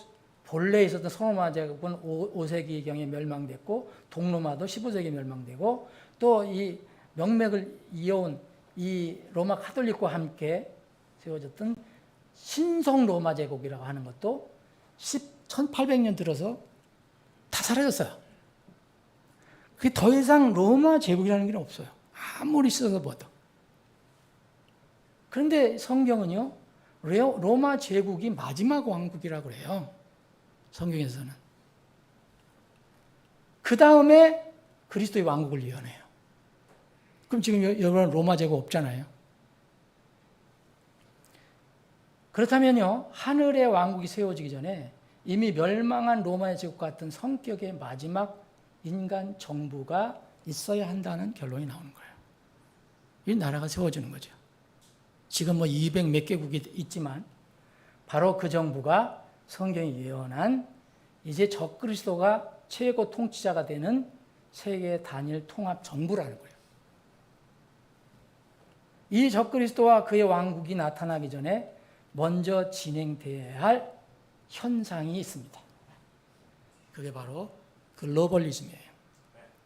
본래 있었던 서로마 제국은 5세기경에 멸망됐고 동로마도 15세기에 멸망되고 또 이 명맥을 이어온 이 로마 카톨릭과 함께 세워졌던 신성 로마 제국이라고 하는 것도 1800년 들어서 다 사라졌어요. 그게 더 이상 로마 제국이라는 게 없어요. 아무리 써서 봐도. 그런데 성경은요, 로마 제국이 마지막 왕국이라고 그래요. 성경에서는. 그 다음에 그리스도의 왕국을 예언해요. 그럼 지금 여러분 로마 제국 없잖아요. 그렇다면요, 하늘의 왕국이 세워지기 전에 이미 멸망한 로마의 제국 같은 성격의 마지막 인간 정부가 있어야 한다는 결론이 나오는 거예요. 이 나라가 세워지는 거죠. 지금 뭐 200 몇 개국이 있지만 바로 그 정부가 성경이 예언한 이제 적그리스도가 최고 통치자가 되는 세계 단일 통합 정부라는 거예요. 이 적그리스도와 그의 왕국이 나타나기 전에 먼저 진행돼야 할 현상이 있습니다. 그게 바로 글로벌리즘이에요.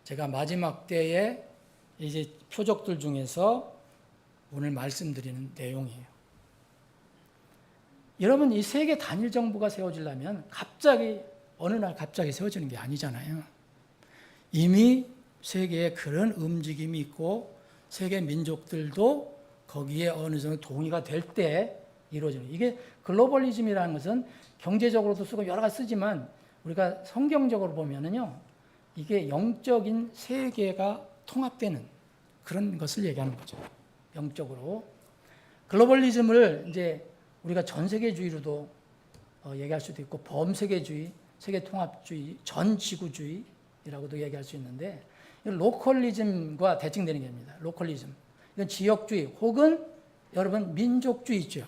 제가 마지막 때에 이제 표적들 중에서 오늘 말씀드리는 내용이에요. 여러분, 이 세계 단일 정부가 세워지려면 갑자기 어느 날 갑자기 세워지는 게 아니잖아요. 이미 세계에 그런 움직임이 있고 세계 민족들도 거기에 어느 정도 동의가 될 때 이루어지는 거예요. 이게 글로벌리즘이라는 것은 경제적으로도 쓰고 여러 가지 쓰지만 우리가 성경적으로 보면은요, 이게 영적인 세계가 통합되는 그런 것을 얘기하는 거죠. 영적으로. 글로벌리즘을 이제 우리가 전 세계주의로도 얘기할 수도 있고 범세계주의, 세계통합주의, 전지구주의라고도 얘기할 수 있는데 로컬리즘과 대칭되는 겁니다. 로컬리즘. 이건 지역주의 혹은 여러분 민족주의 있죠.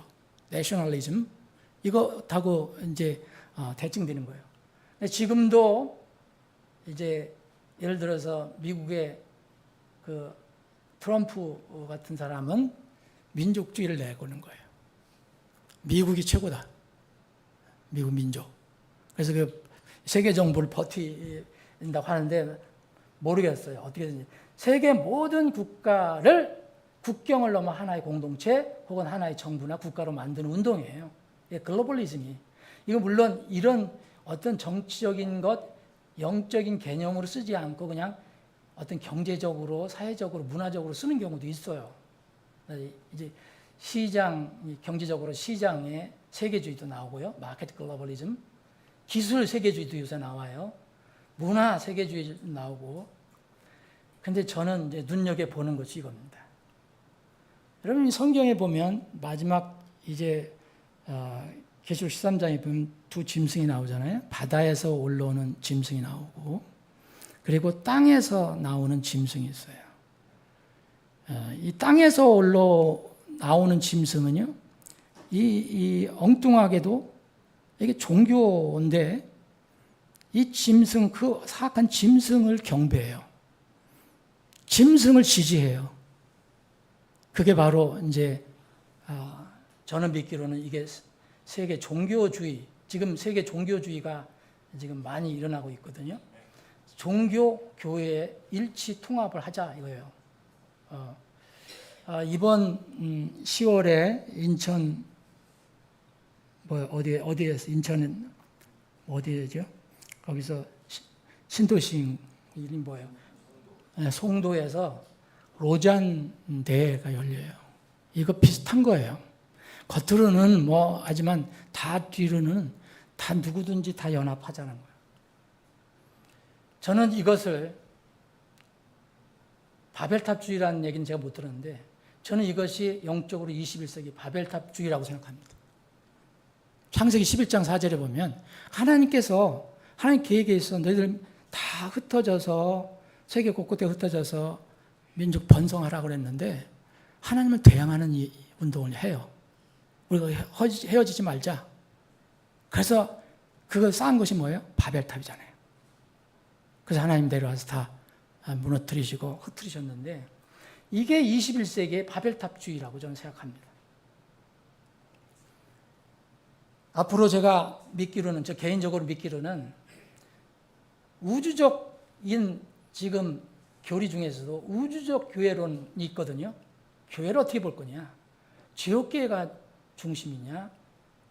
내셔널리즘. 이거하고 이제 대칭되는 거예요. 지금도 이제 예를 들어서 미국의 그 트럼프 같은 사람은 민족주의를 내걸는 거예요. 미국이 최고다. 미국 민족. 그래서 그 세계 정부를 버틴다고 하는데 모르겠어요. 어떻게든지 세계 모든 국가를 국경을 넘어 하나의 공동체 혹은 하나의 정부나 국가로 만드는 운동이에요. 이게 글로벌리즘이. 이거 물론 이런 어떤 정치적인 것, 영적인 개념으로 쓰지 않고 그냥 어떤 경제적으로, 사회적으로, 문화적으로 쓰는 경우도 있어요. 이제 시장, 경제적으로 시장의 세계주의도 나오고요. 마켓 글로벌리즘. 기술 세계주의도 요새 나와요. 문화 세계주의도 나오고. 근데 저는 이제 눈여겨보는 것이 이겁니다. 여러분, 성경에 보면 마지막 이제 계시록 13장에 보면 두 짐승이 나오잖아요. 바다에서 올라오는 짐승이 나오고 그리고 땅에서 나오는 짐승이 있어요. 이 땅에서 나오는 짐승은요, 이 엉뚱하게도 이게 종교인데 이 짐승, 그 사악한 짐승을 경배해요. 짐승을 지지해요. 그게 바로 이제 저는 믿기로는 이게 세계 종교주의, 지금 세계 종교주의가 지금 많이 일어나고 있거든요. 종교, 교회 일치 통합을 하자 이거예요. 이번 10월에 인천 어디에서 인천은 어디죠? 거기서 신도시 이름이 뭐예요? 송도에서 로잔 대회가 열려요. 이거 비슷한 거예요. 겉으로는 하지만 다 뒤로는 다 누구든지 다 연합하자는 거예요. 저는 이것을 바벨탑주의라는 얘기는 제가 못 들었는데 저는 이것이 영적으로 21세기 바벨탑주의라고 생각합니다. 창세기 11장 4절에 보면 하나님 계획에 있어 너희들 다 흩어져서 세계 곳곳에 흩어져서 민족 번성하라고 그랬는데 하나님을 대항하는 이 운동을 해요. 우리가 헤어지지 말자. 그래서 그걸 쌓은 것이 뭐예요? 바벨탑이잖아요. 그래서 하나님 내려와서 다 무너뜨리시고 흩트리셨는데 이게 21세기의 바벨탑주의라고 저는 생각합니다. 앞으로 제가 믿기로는, 저 개인적으로 믿기로는 우주적인 지금 교리 중에서도 우주적 교회론이 있거든요. 교회를 어떻게 볼 거냐? 지옥교회가 중심이냐?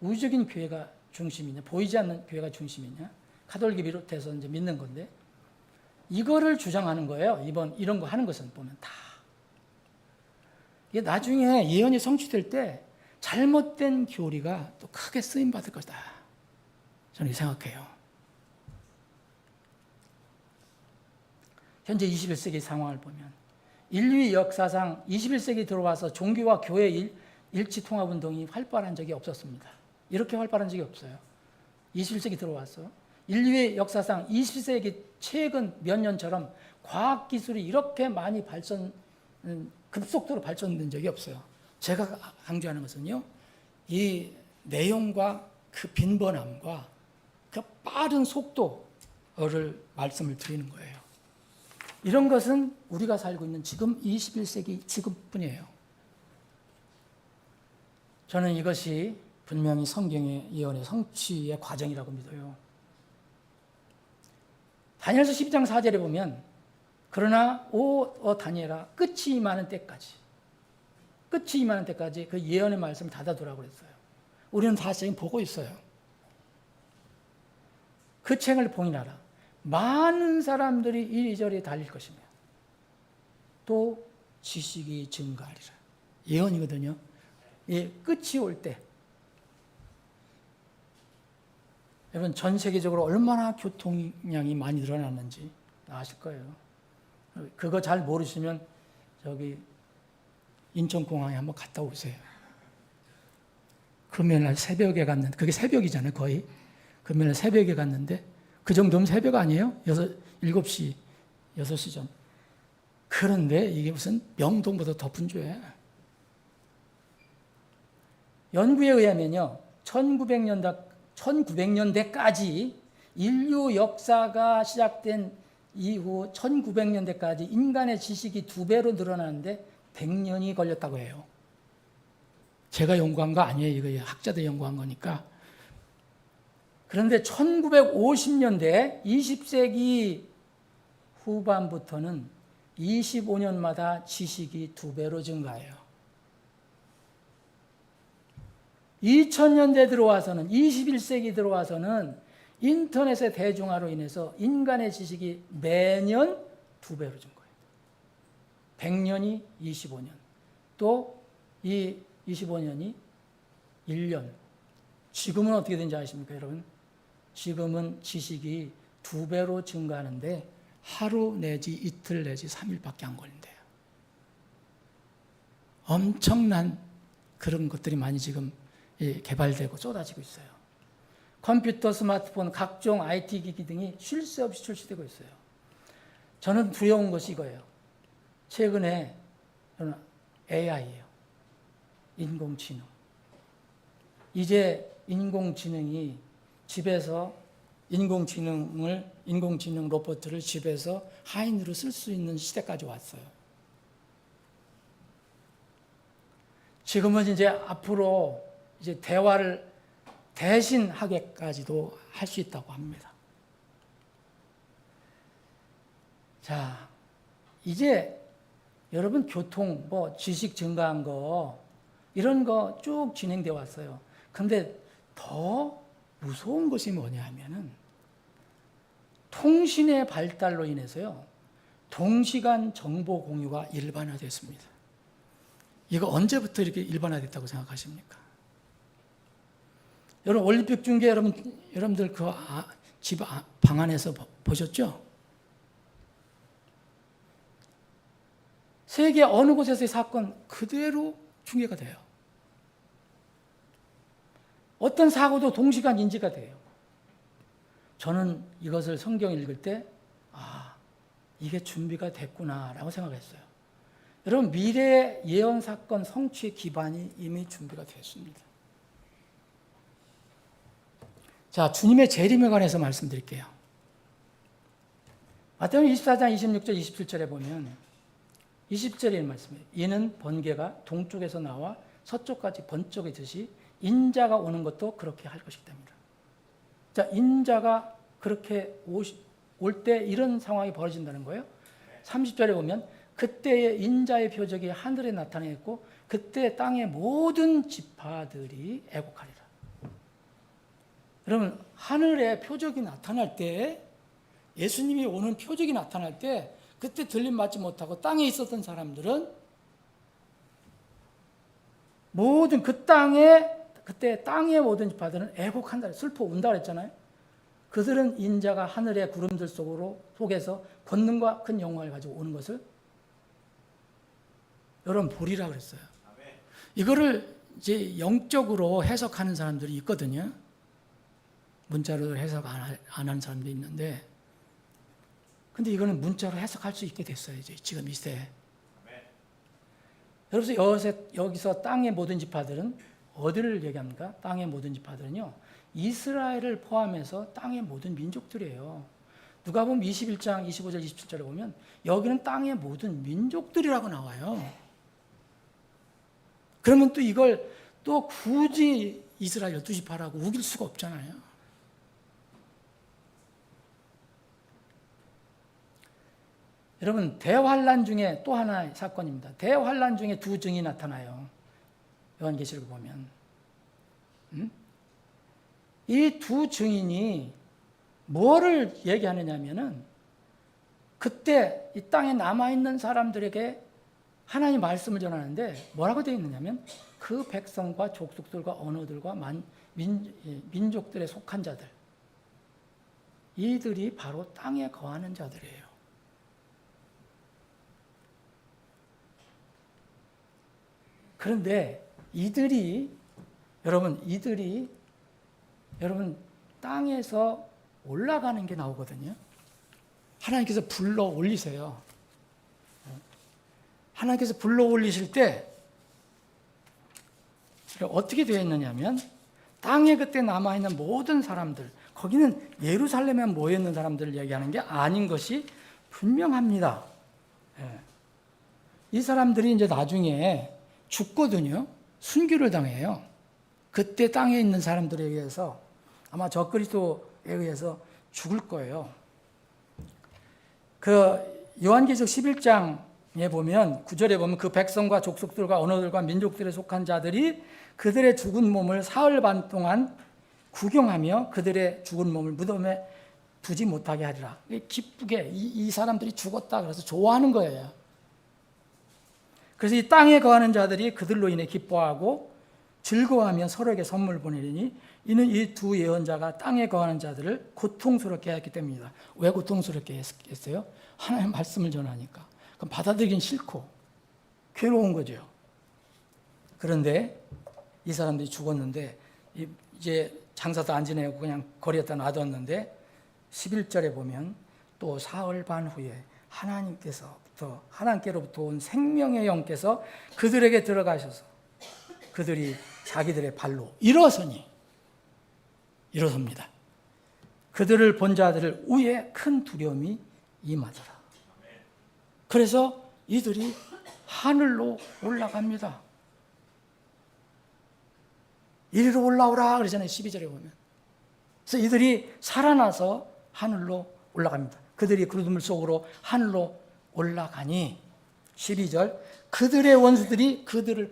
우주적인 교회가 중심이냐? 보이지 않는 교회가 중심이냐? 가톨릭 비롯해서 이제 믿는 건데 이거를 주장하는 거예요. 이런 거 하는 것은 보면 다. 이게 나중에 예언이 성취될 때 잘못된 교리가 또 크게 쓰임받을 것이다. 저는 생각해요. 현재 21세기 상황을 보면 인류의 역사상 21세기 들어와서 종교와 교회 일치통합운동이 활발한 적이 없었습니다. 이렇게 활발한 적이 없어요. 21세기 들어와서 인류의 역사상 20세기 최근 몇 년처럼 과학기술이 이렇게 많이 급속도로 발전된 적이 없어요. 제가 강조하는 것은요, 이 내용과 그 빈번함과 그 빠른 속도를 말씀을 드리는 거예요. 이런 것은 우리가 살고 있는 지금 21세기 지금뿐이에요. 저는 이것이 분명히 성경의 예언의 성취의 과정이라고 믿어요. 다니엘서 12장 4절에 보면 그러나 다니엘아 끝이 임하는 때까지 그 예언의 말씀을 닫아두라고 그랬어요. 우리는 다 지금 보고 있어요. 그 책을 봉인하라. 많은 사람들이 이리저리 달릴 것이며 또 지식이 증가하리라. 예언이거든요. 끝이 올 때 여러분 전 세계적으로 얼마나 교통량이 많이 늘어났는지 아실 거예요. 그거 잘 모르시면 저기 인천공항에 한번 갔다 오세요. 금요일날 새벽에 갔는데 그게 새벽이잖아요 거의. 금요일날 새벽에 갔는데 그 정도면 새벽 아니에요? 7시, 6시 전. 그런데 이게 무슨 명동보다 더 분주해. 연구에 의하면요 1900년대까지 인류 역사가 시작된 이후 1900년대까지 인간의 지식이 2배로 늘어나는데 100년이 걸렸다고 해요. 제가 연구한 거 아니에요. 이거 학자들이 연구한 거니까. 그런데 1950년대 20세기 후반부터는 25년마다 지식이 2배로 증가해요. 2000년대 들어와서는 21세기 들어와서는 인터넷의 대중화로 인해서 인간의 지식이 매년 2배로 증가해요. 100년이 25년, 또 이 25년이 1년. 지금은 어떻게 되는지 아십니까, 여러분? 지금은 지식이 2배로 증가하는데 하루 내지 이틀 내지 3일밖에 안 걸린대요. 엄청난 그런 것들이 많이 지금 개발되고 쏟아지고 있어요. 컴퓨터, 스마트폰, 각종 IT 기기 등이 쉴 새 없이 출시되고 있어요. 저는 두려운 것이 이거예요. 최근에 저는 AI예요. 인공지능. 이제 인공지능이 집에서 인공지능 로봇을 집에서 하인으로 쓸 수 있는 시대까지 왔어요. 지금은 이제 앞으로 이제 대화를 대신하게까지도 할 수 있다고 합니다. 자, 이제 여러분 교통, 지식 증가한 거 이런 거 쭉 진행되어 왔어요. 그런데 더 무서운 것이 뭐냐 하면은 통신의 발달로 인해서요. 동시간 정보 공유가 일반화됐습니다. 이거 언제부터 이렇게 일반화됐다고 생각하십니까? 여러분 올림픽 중계 여러분들 그 집 방 안에서 보셨죠? 세계 어느 곳에서의 사건 그대로 중계가 돼요. 어떤 사고도 동시간 인지가 돼요. 저는 이것을 성경 읽을 때 이게 준비가 됐구나라고 생각했어요. 여러분 미래 예언 사건 성취의 기반이 이미 준비가 됐습니다. 자, 주님의 재림에 관해서 말씀드릴게요. 마태복음 24장 26절 27절에 보면 20절에 말씀이에요. 이는 번개가 동쪽에서 나와 서쪽까지 번쩍이듯이 인자가 오는 것도 그렇게 할 것이랍니다. 자, 인자가 그렇게 올 때 이런 상황이 벌어진다는 거예요. 30절에 보면 그때의 인자의 표적이 하늘에 나타냈고 그때 땅의 모든 지파들이 애곡하리라. 여러분 하늘에 표적이 나타날 때, 예수님이 오는 표적이 나타날 때 그때 들림 받지 못하고 땅에 있었던 사람들은 모든 그때 땅의 모든 지파들은 애곡한다, 슬퍼 운다 그랬잖아요. 그들은 인자가 하늘의 구름들 속에서 권능과 큰 영광을 가지고 오는 것을 여러분 보리라 그랬어요. 이거를 이제 영적으로 해석하는 사람들이 있거든요. 문자로 해석 안 하는 사람도 있는데, 근데 이거는 문자로 해석할 수 있게 됐어요. 이제 지금 이 시대에. 여기서 땅의 모든 지파들은 어디를 얘기합니까? 땅의 모든 지파들은요, 이스라엘을 포함해서 땅의 모든 민족들이에요. 누가복음 21장 25절 27절에 보면 여기는 땅의 모든 민족들이라고 나와요. 그러면 또 이걸 또 굳이 이스라엘 12지파라고 우길 수가 없잖아요. 여러분 대환란 중에 또 하나의 사건입니다. 대환란 중에 두 증이 나타나요. 요한계시록 보면 이 두 증인이 뭐를 얘기하느냐면은 그때 이 땅에 남아있는 사람들에게 하나님 말씀을 전하는데 뭐라고 되어 있느냐면 그 백성과 족속들과 언어들과 민족들에 속한 자들, 이들이 바로 땅에 거하는 자들이에요. 그런데 여러분 땅에서 올라가는 게 나오거든요. 하나님께서 불러 올리세요. 하나님께서 불러 올리실 때 어떻게 되어 있느냐면 땅에 그때 남아있는 모든 사람들, 거기는 예루살렘에 모여있는 사람들을 얘기하는 게 아닌 것이 분명합니다. 이 사람들이 이제 나중에 죽거든요. 순교를 당해요. 그때 땅에 있는 사람들에 의해서 아마 적그리스도에 의해서 죽을 거예요. 그 요한계시록 11장에 보면 9절에 보면 그 백성과 족속들과 언어들과 민족들에 속한 자들이 그들의 죽은 몸을 사흘 반 동안 구경하며 그들의 죽은 몸을 무덤에 두지 못하게 하리라. 기쁘게 이 사람들이 죽었다 그래서 좋아하는 거예요. 그래서 이 땅에 거하는 자들이 그들로 인해 기뻐하고 즐거워하며 서로에게 선물 보내리니 이는 이 두 예언자가 땅에 거하는 자들을 고통스럽게 했기 때문이다. 왜 고통스럽게 했어요? 하나님의 말씀을 전하니까. 그럼 받아들이긴 싫고 괴로운 거죠. 그런데 이 사람들이 죽었는데 이제 장사도 안 지내고 그냥 거리에다 놔뒀는데 11절에 보면 또 사흘 반 후에 하나님께로부터 온 생명의 영께서 그들에게 들어가셔서 그들이 자기들의 발로 일어섭니다. 그들을 본 자들을 위에 큰 두려움이 임하더라. 그래서 이들이 하늘로 올라갑니다. 이리로 올라오라 그러잖아요. 12절에 보면. 그래서 이들이 살아나서 하늘로 올라갑니다. 그들이 구름 속으로 하늘로 올라가니 12절 그들의 원수들이 그들을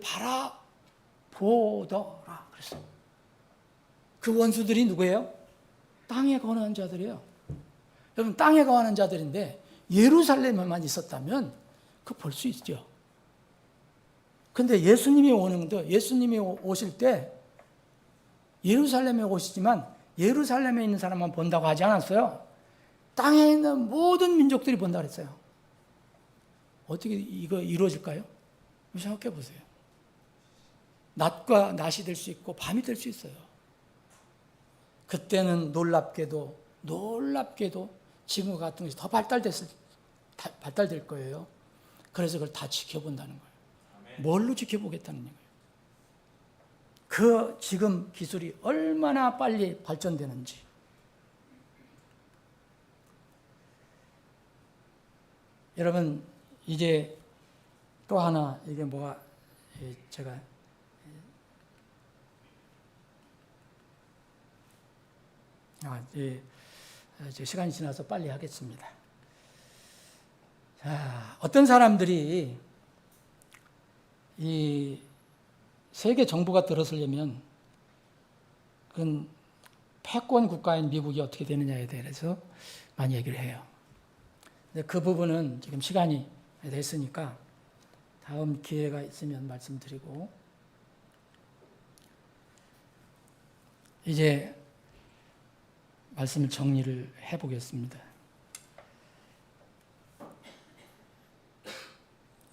바라보더라 그랬어요. 그 원수들이 누구예요? 땅에 거하는 자들이에요. 여러분 땅에 거하는 자들인데 예루살렘에만 있었다면 그거 볼 수 있죠. 근데 예수님이 오는데, 예수님이 오실 때 예루살렘에 오시지만 예루살렘에 있는 사람만 본다고 하지 않았어요. 땅에 있는 모든 민족들이 본다 그랬어요. 어떻게 이거 이루어질까요? 생각해 보세요. 낮과 낮이 될 수 있고 밤이 될 수 있어요. 그때는 놀랍게도 지금과 같은 것이 더 발달될 거예요. 그래서 그걸 다 지켜본다는 거예요. 뭘로 지켜보겠다는 거예요? 그 지금 기술이 얼마나 빨리 발전되는지. 여러분, 이제 또 하나, 이게 뭐가, 제가, 이제 시간이 지나서 빨리 하겠습니다. 자, 어떤 사람들이 이 세계 정부가 들어서려면 그건 패권 국가인 미국이 어떻게 되느냐에 대해서 많이 얘기를 해요. 근데 그 부분은 지금 시간이 됐으니까 다음 기회가 있으면 말씀드리고, 이제 말씀을 정리를 해보겠습니다.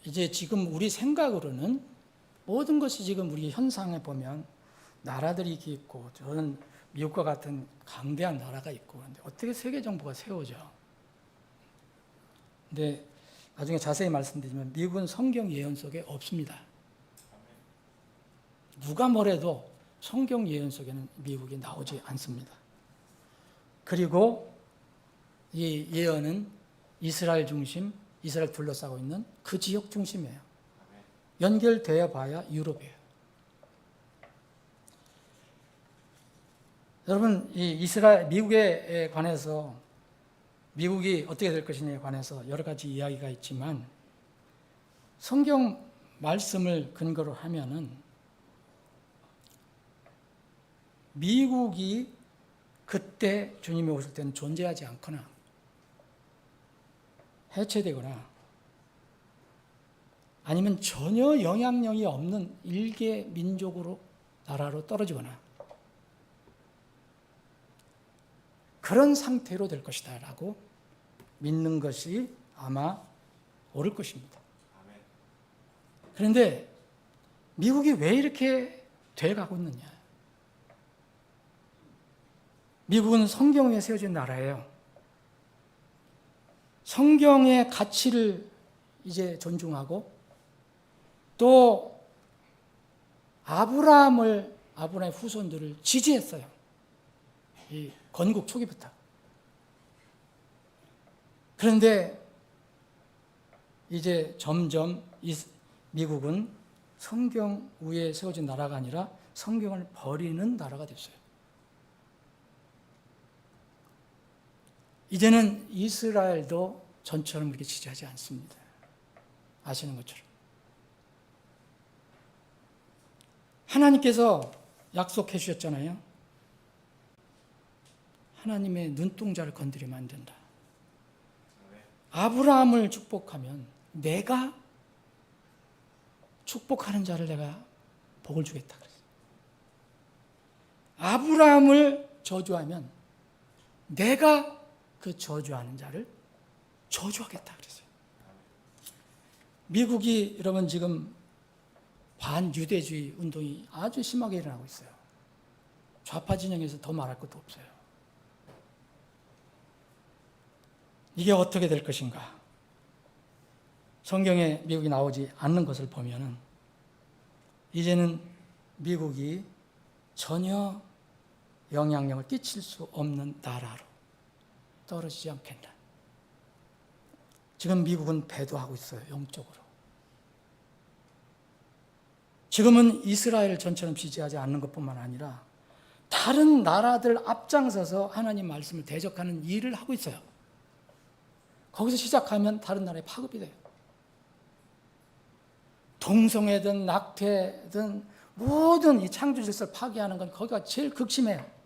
이제 지금 우리 생각으로는 모든 것이 지금 우리 현상에 보면 나라들이 있고, 저는 미국과 같은 강대한 나라가 있고, 그런데 어떻게 세계 정부가 세워져? 근데 나중에 자세히 말씀드리면 미국은 성경 예언 속에 없습니다. 누가 뭐래도 성경 예언 속에는 미국이 나오지 않습니다. 그리고 이 예언은 이스라엘 중심, 이스라엘 둘러싸고 있는 그 지역 중심이에요. 연결되어 봐야 유럽이에요. 여러분, 이 미국에 관해서, 미국이 어떻게 될 것이냐에 관해서 여러 가지 이야기가 있지만, 성경 말씀을 근거로 하면은 미국이 그때 주님이 오실 때는 존재하지 않거나 해체되거나 아니면 전혀 영향력이 없는 일개 민족으로, 나라로 떨어지거나 그런 상태로 될 것이다 라고 믿는 것이 아마 옳을 것입니다. 그런데 미국이 왜 이렇게 돼가고 있느냐? 미국은 성경 위에 세워진 나라예요. 성경의 가치를 이제 존중하고, 또 아브라함의 후손들을 지지했어요. 이 건국 초기부터. 그런데 이제 점점 미국은 성경 위에 세워진 나라가 아니라 성경을 버리는 나라가 됐어요. 이제는 이스라엘도 전처럼 그렇게 지지하지 않습니다. 아시는 것처럼. 하나님께서 약속해 주셨잖아요. 하나님의 눈동자를 건드리면 안 된다. 아브라함을 축복하면 내가 축복하는 자를 내가 복을 주겠다 그랬어요. 아브라함을 저주하면 내가 그 저주하는 자를 저주하겠다 그랬어요. 미국이 여러분 지금 반유대주의 운동이 아주 심하게 일어나고 있어요. 좌파 진영에서 더 말할 것도 없어요. 이게 어떻게 될 것인가? 성경에 미국이 나오지 않는 것을 보면은 이제는 미국이 전혀 영향력을 끼칠 수 없는 나라로 떨어지지 않겠나. 지금 미국은 배도하고 있어요, 영적으로. 지금은 이스라엘 전처럼 지지하지 않는 것뿐만 아니라 다른 나라들 앞장서서 하나님 말씀을 대적하는 일을 하고 있어요. 거기서 시작하면 다른 나라에 파급이 돼요. 동성애든 낙태든 모든 이 창조 질서를 파괴하는 건 거기가 제일 극심해요.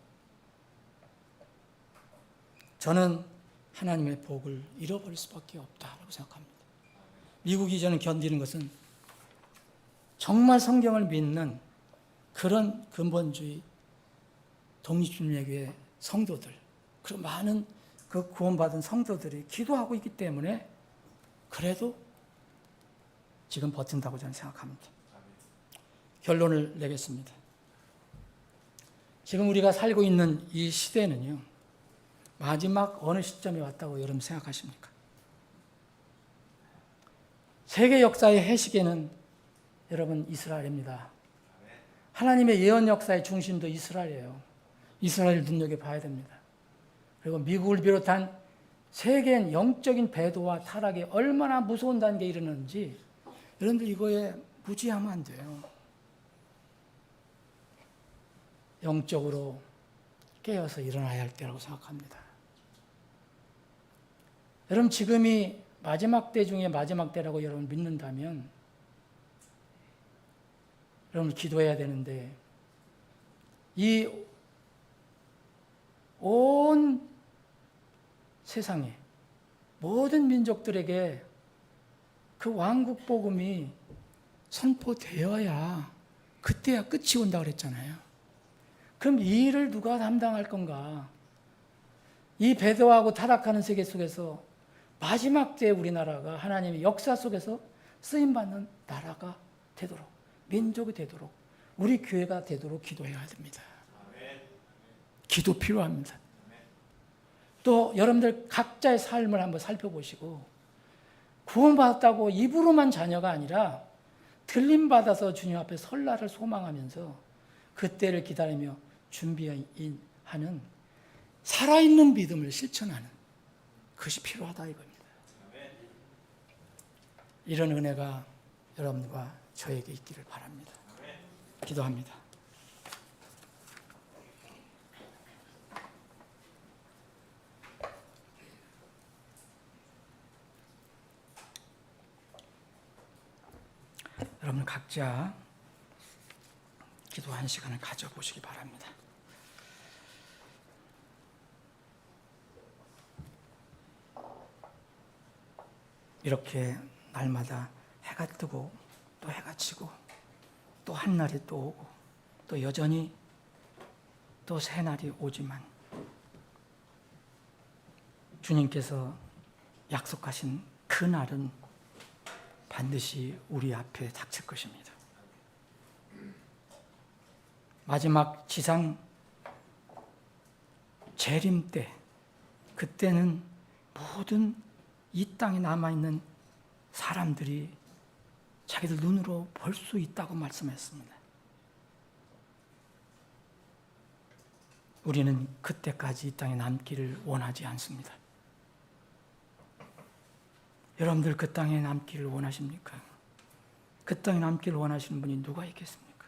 저는 하나님의 복을 잃어버릴 수밖에 없다고 생각합니다. 미국이 저는 견디는 것은 정말 성경을 믿는 그런 근본주의 독립주의의 성도들, 그리고 많은 그 구원받은 성도들이 기도하고 있기 때문에 그래도 지금 버틴다고 저는 생각합니다. 결론을 내겠습니다. 지금 우리가 살고 있는 이 시대는요, 마지막 어느 시점에 왔다고 여러분 생각하십니까? 세계 역사의 해시계는 여러분 이스라엘입니다. 하나님의 예언 역사의 중심도 이스라엘이에요. 이스라엘을 눈여겨봐야 됩니다. 그리고 미국을 비롯한 세계의 영적인 배도와 타락이 얼마나 무서운 단계에 이르는지 여러분들 이거에 무지하면 안 돼요. 영적으로 깨어서 일어나야 할 때라고 생각합니다. 여러분 지금이 마지막 때 중에 마지막 때라고 여러분 믿는다면 여러분 기도해야 되는데 이 온 세상에 모든 민족들에게 그 왕국 복음이 선포되어야 그때야 끝이 온다 그랬잖아요. 그럼 이 일을 누가 담당할 건가? 이 배도하고 타락하는 세계 속에서 마지막 때 우리나라가 하나님의 역사 속에서 쓰임받는 나라가 되도록, 민족이 되도록, 우리 교회가 되도록 기도해야 됩니다. 기도 필요합니다. 또 여러분들 각자의 삶을 한번 살펴보시고 구원받았다고 입으로만 자녀가 아니라 들림받아서 주님 앞에 설 날을 소망하면서 그때를 기다리며 준비하는 살아있는 믿음을 실천하는 그것이 필요하다 이겁니다. 이런 은혜가 여러분과 저에게 있기를 바랍니다. 기도합니다. 여러분 각자 기도한 시간을 가져보시기 바랍니다. 이렇게 날마다 해가 뜨고 또 해가 지고 또 한날이 또 오고 또 여전히 또 새날이 오지만 주님께서 약속하신 그 날은 반드시 우리 앞에 닥칠 것입니다. 마지막 지상 재림 때, 그때는 모든 이 땅에 남아있는 사람들이 자기들 눈으로 볼 수 있다고 말씀했습니다. 우리는 그때까지 이 땅에 남기를 원하지 않습니다. 여러분들 그 땅에 남기를 원하십니까? 그 땅에 남기를 원하시는 분이 누가 있겠습니까?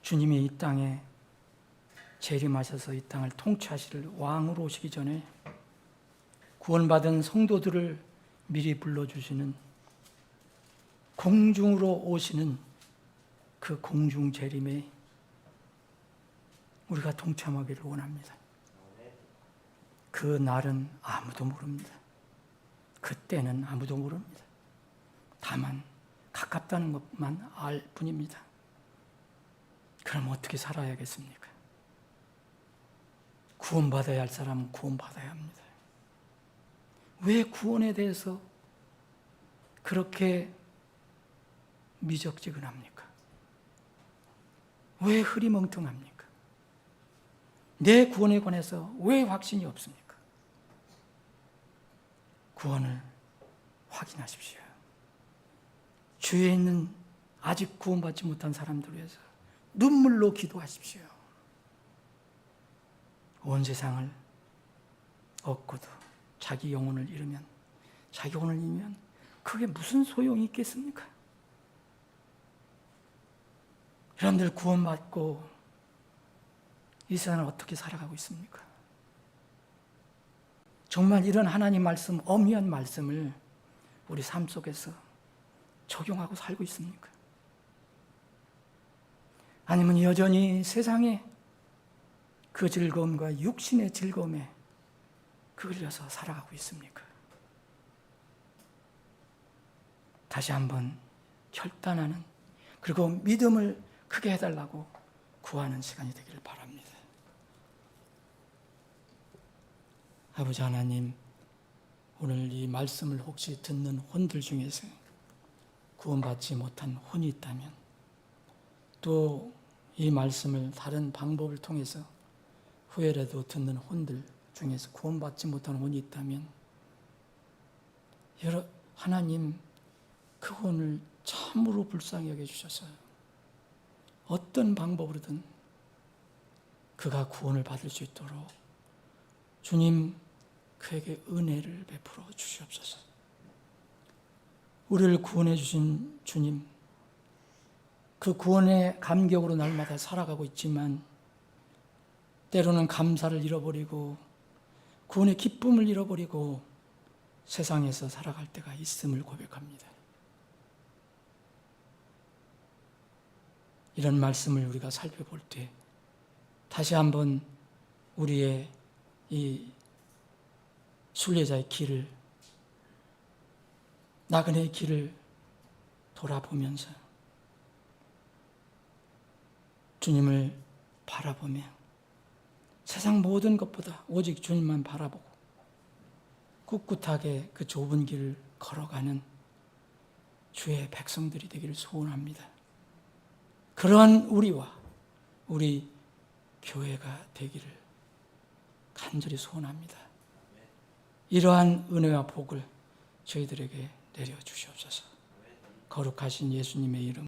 주님이 이 땅에 재림하셔서 이 땅을 통치하실 왕으로 오시기 전에 구원받은 성도들을 미리 불러주시는 공중으로 오시는 그 공중 재림에 우리가 동참하기를 원합니다. 그 날은 아무도 모릅니다. 그때는 아무도 모릅니다. 다만 가깝다는 것만 알 뿐입니다. 그럼 어떻게 살아야겠습니까? 구원받아야 할 사람은 구원받아야 합니다. 왜 구원에 대해서 그렇게 미적지근합니까? 왜 흐리멍텅합니까? 내 구원에 관해서 왜 확신이 없습니까? 구원을 확인하십시오. 주위에 있는 아직 구원받지 못한 사람들 위해서 눈물로 기도하십시오. 온 세상을 얻고도 자기 영혼을 잃으면 그게 무슨 소용이 있겠습니까? 여러분들 구원받고 이 세상을 어떻게 살아가고 있습니까? 정말 이런 하나님 말씀, 엄미한 말씀을 우리 삶 속에서 적용하고 살고 있습니까? 아니면 여전히 세상에 그 즐거움과 육신의 즐거움에 끌려서 살아가고 있습니까? 다시 한번 결단하는, 그리고 믿음을 크게 해달라고 구하는 시간이 되기를 바랍니다. 아버지 하나님, 오늘 이 말씀을 혹시 듣는 혼들 중에서 구원받지 못한 혼이 있다면, 또 이 말씀을 다른 방법을 통해서 후회라도 듣는 혼들 중에서 구원받지 못한 혼이 있다면, 하나님 그 혼을 참으로 불쌍히 여겨주셔서 어떤 방법으로든 그가 구원을 받을 수 있도록 주님 그에게 은혜를 베풀어 주시옵소서. 우리를 구원해 주신 주님, 그 구원의 감격으로 날마다 살아가고 있지만 때로는 감사를 잃어버리고 구원의 기쁨을 잃어버리고 세상에서 살아갈 때가 있음을 고백합니다. 이런 말씀을 우리가 살펴볼 때 다시 한번 우리의 이 순례자의 길을, 나그네의 길을 돌아보면서 주님을 바라보며 세상 모든 것보다 오직 주님만 바라보고 꿋꿋하게 그 좁은 길을 걸어가는 주의 백성들이 되기를 소원합니다. 그러한 우리와 우리 교회가 되기를 간절히 소원합니다. 이러한 은혜와 복을 저희들에게 내려주시옵소서. 거룩하신 예수님의 이름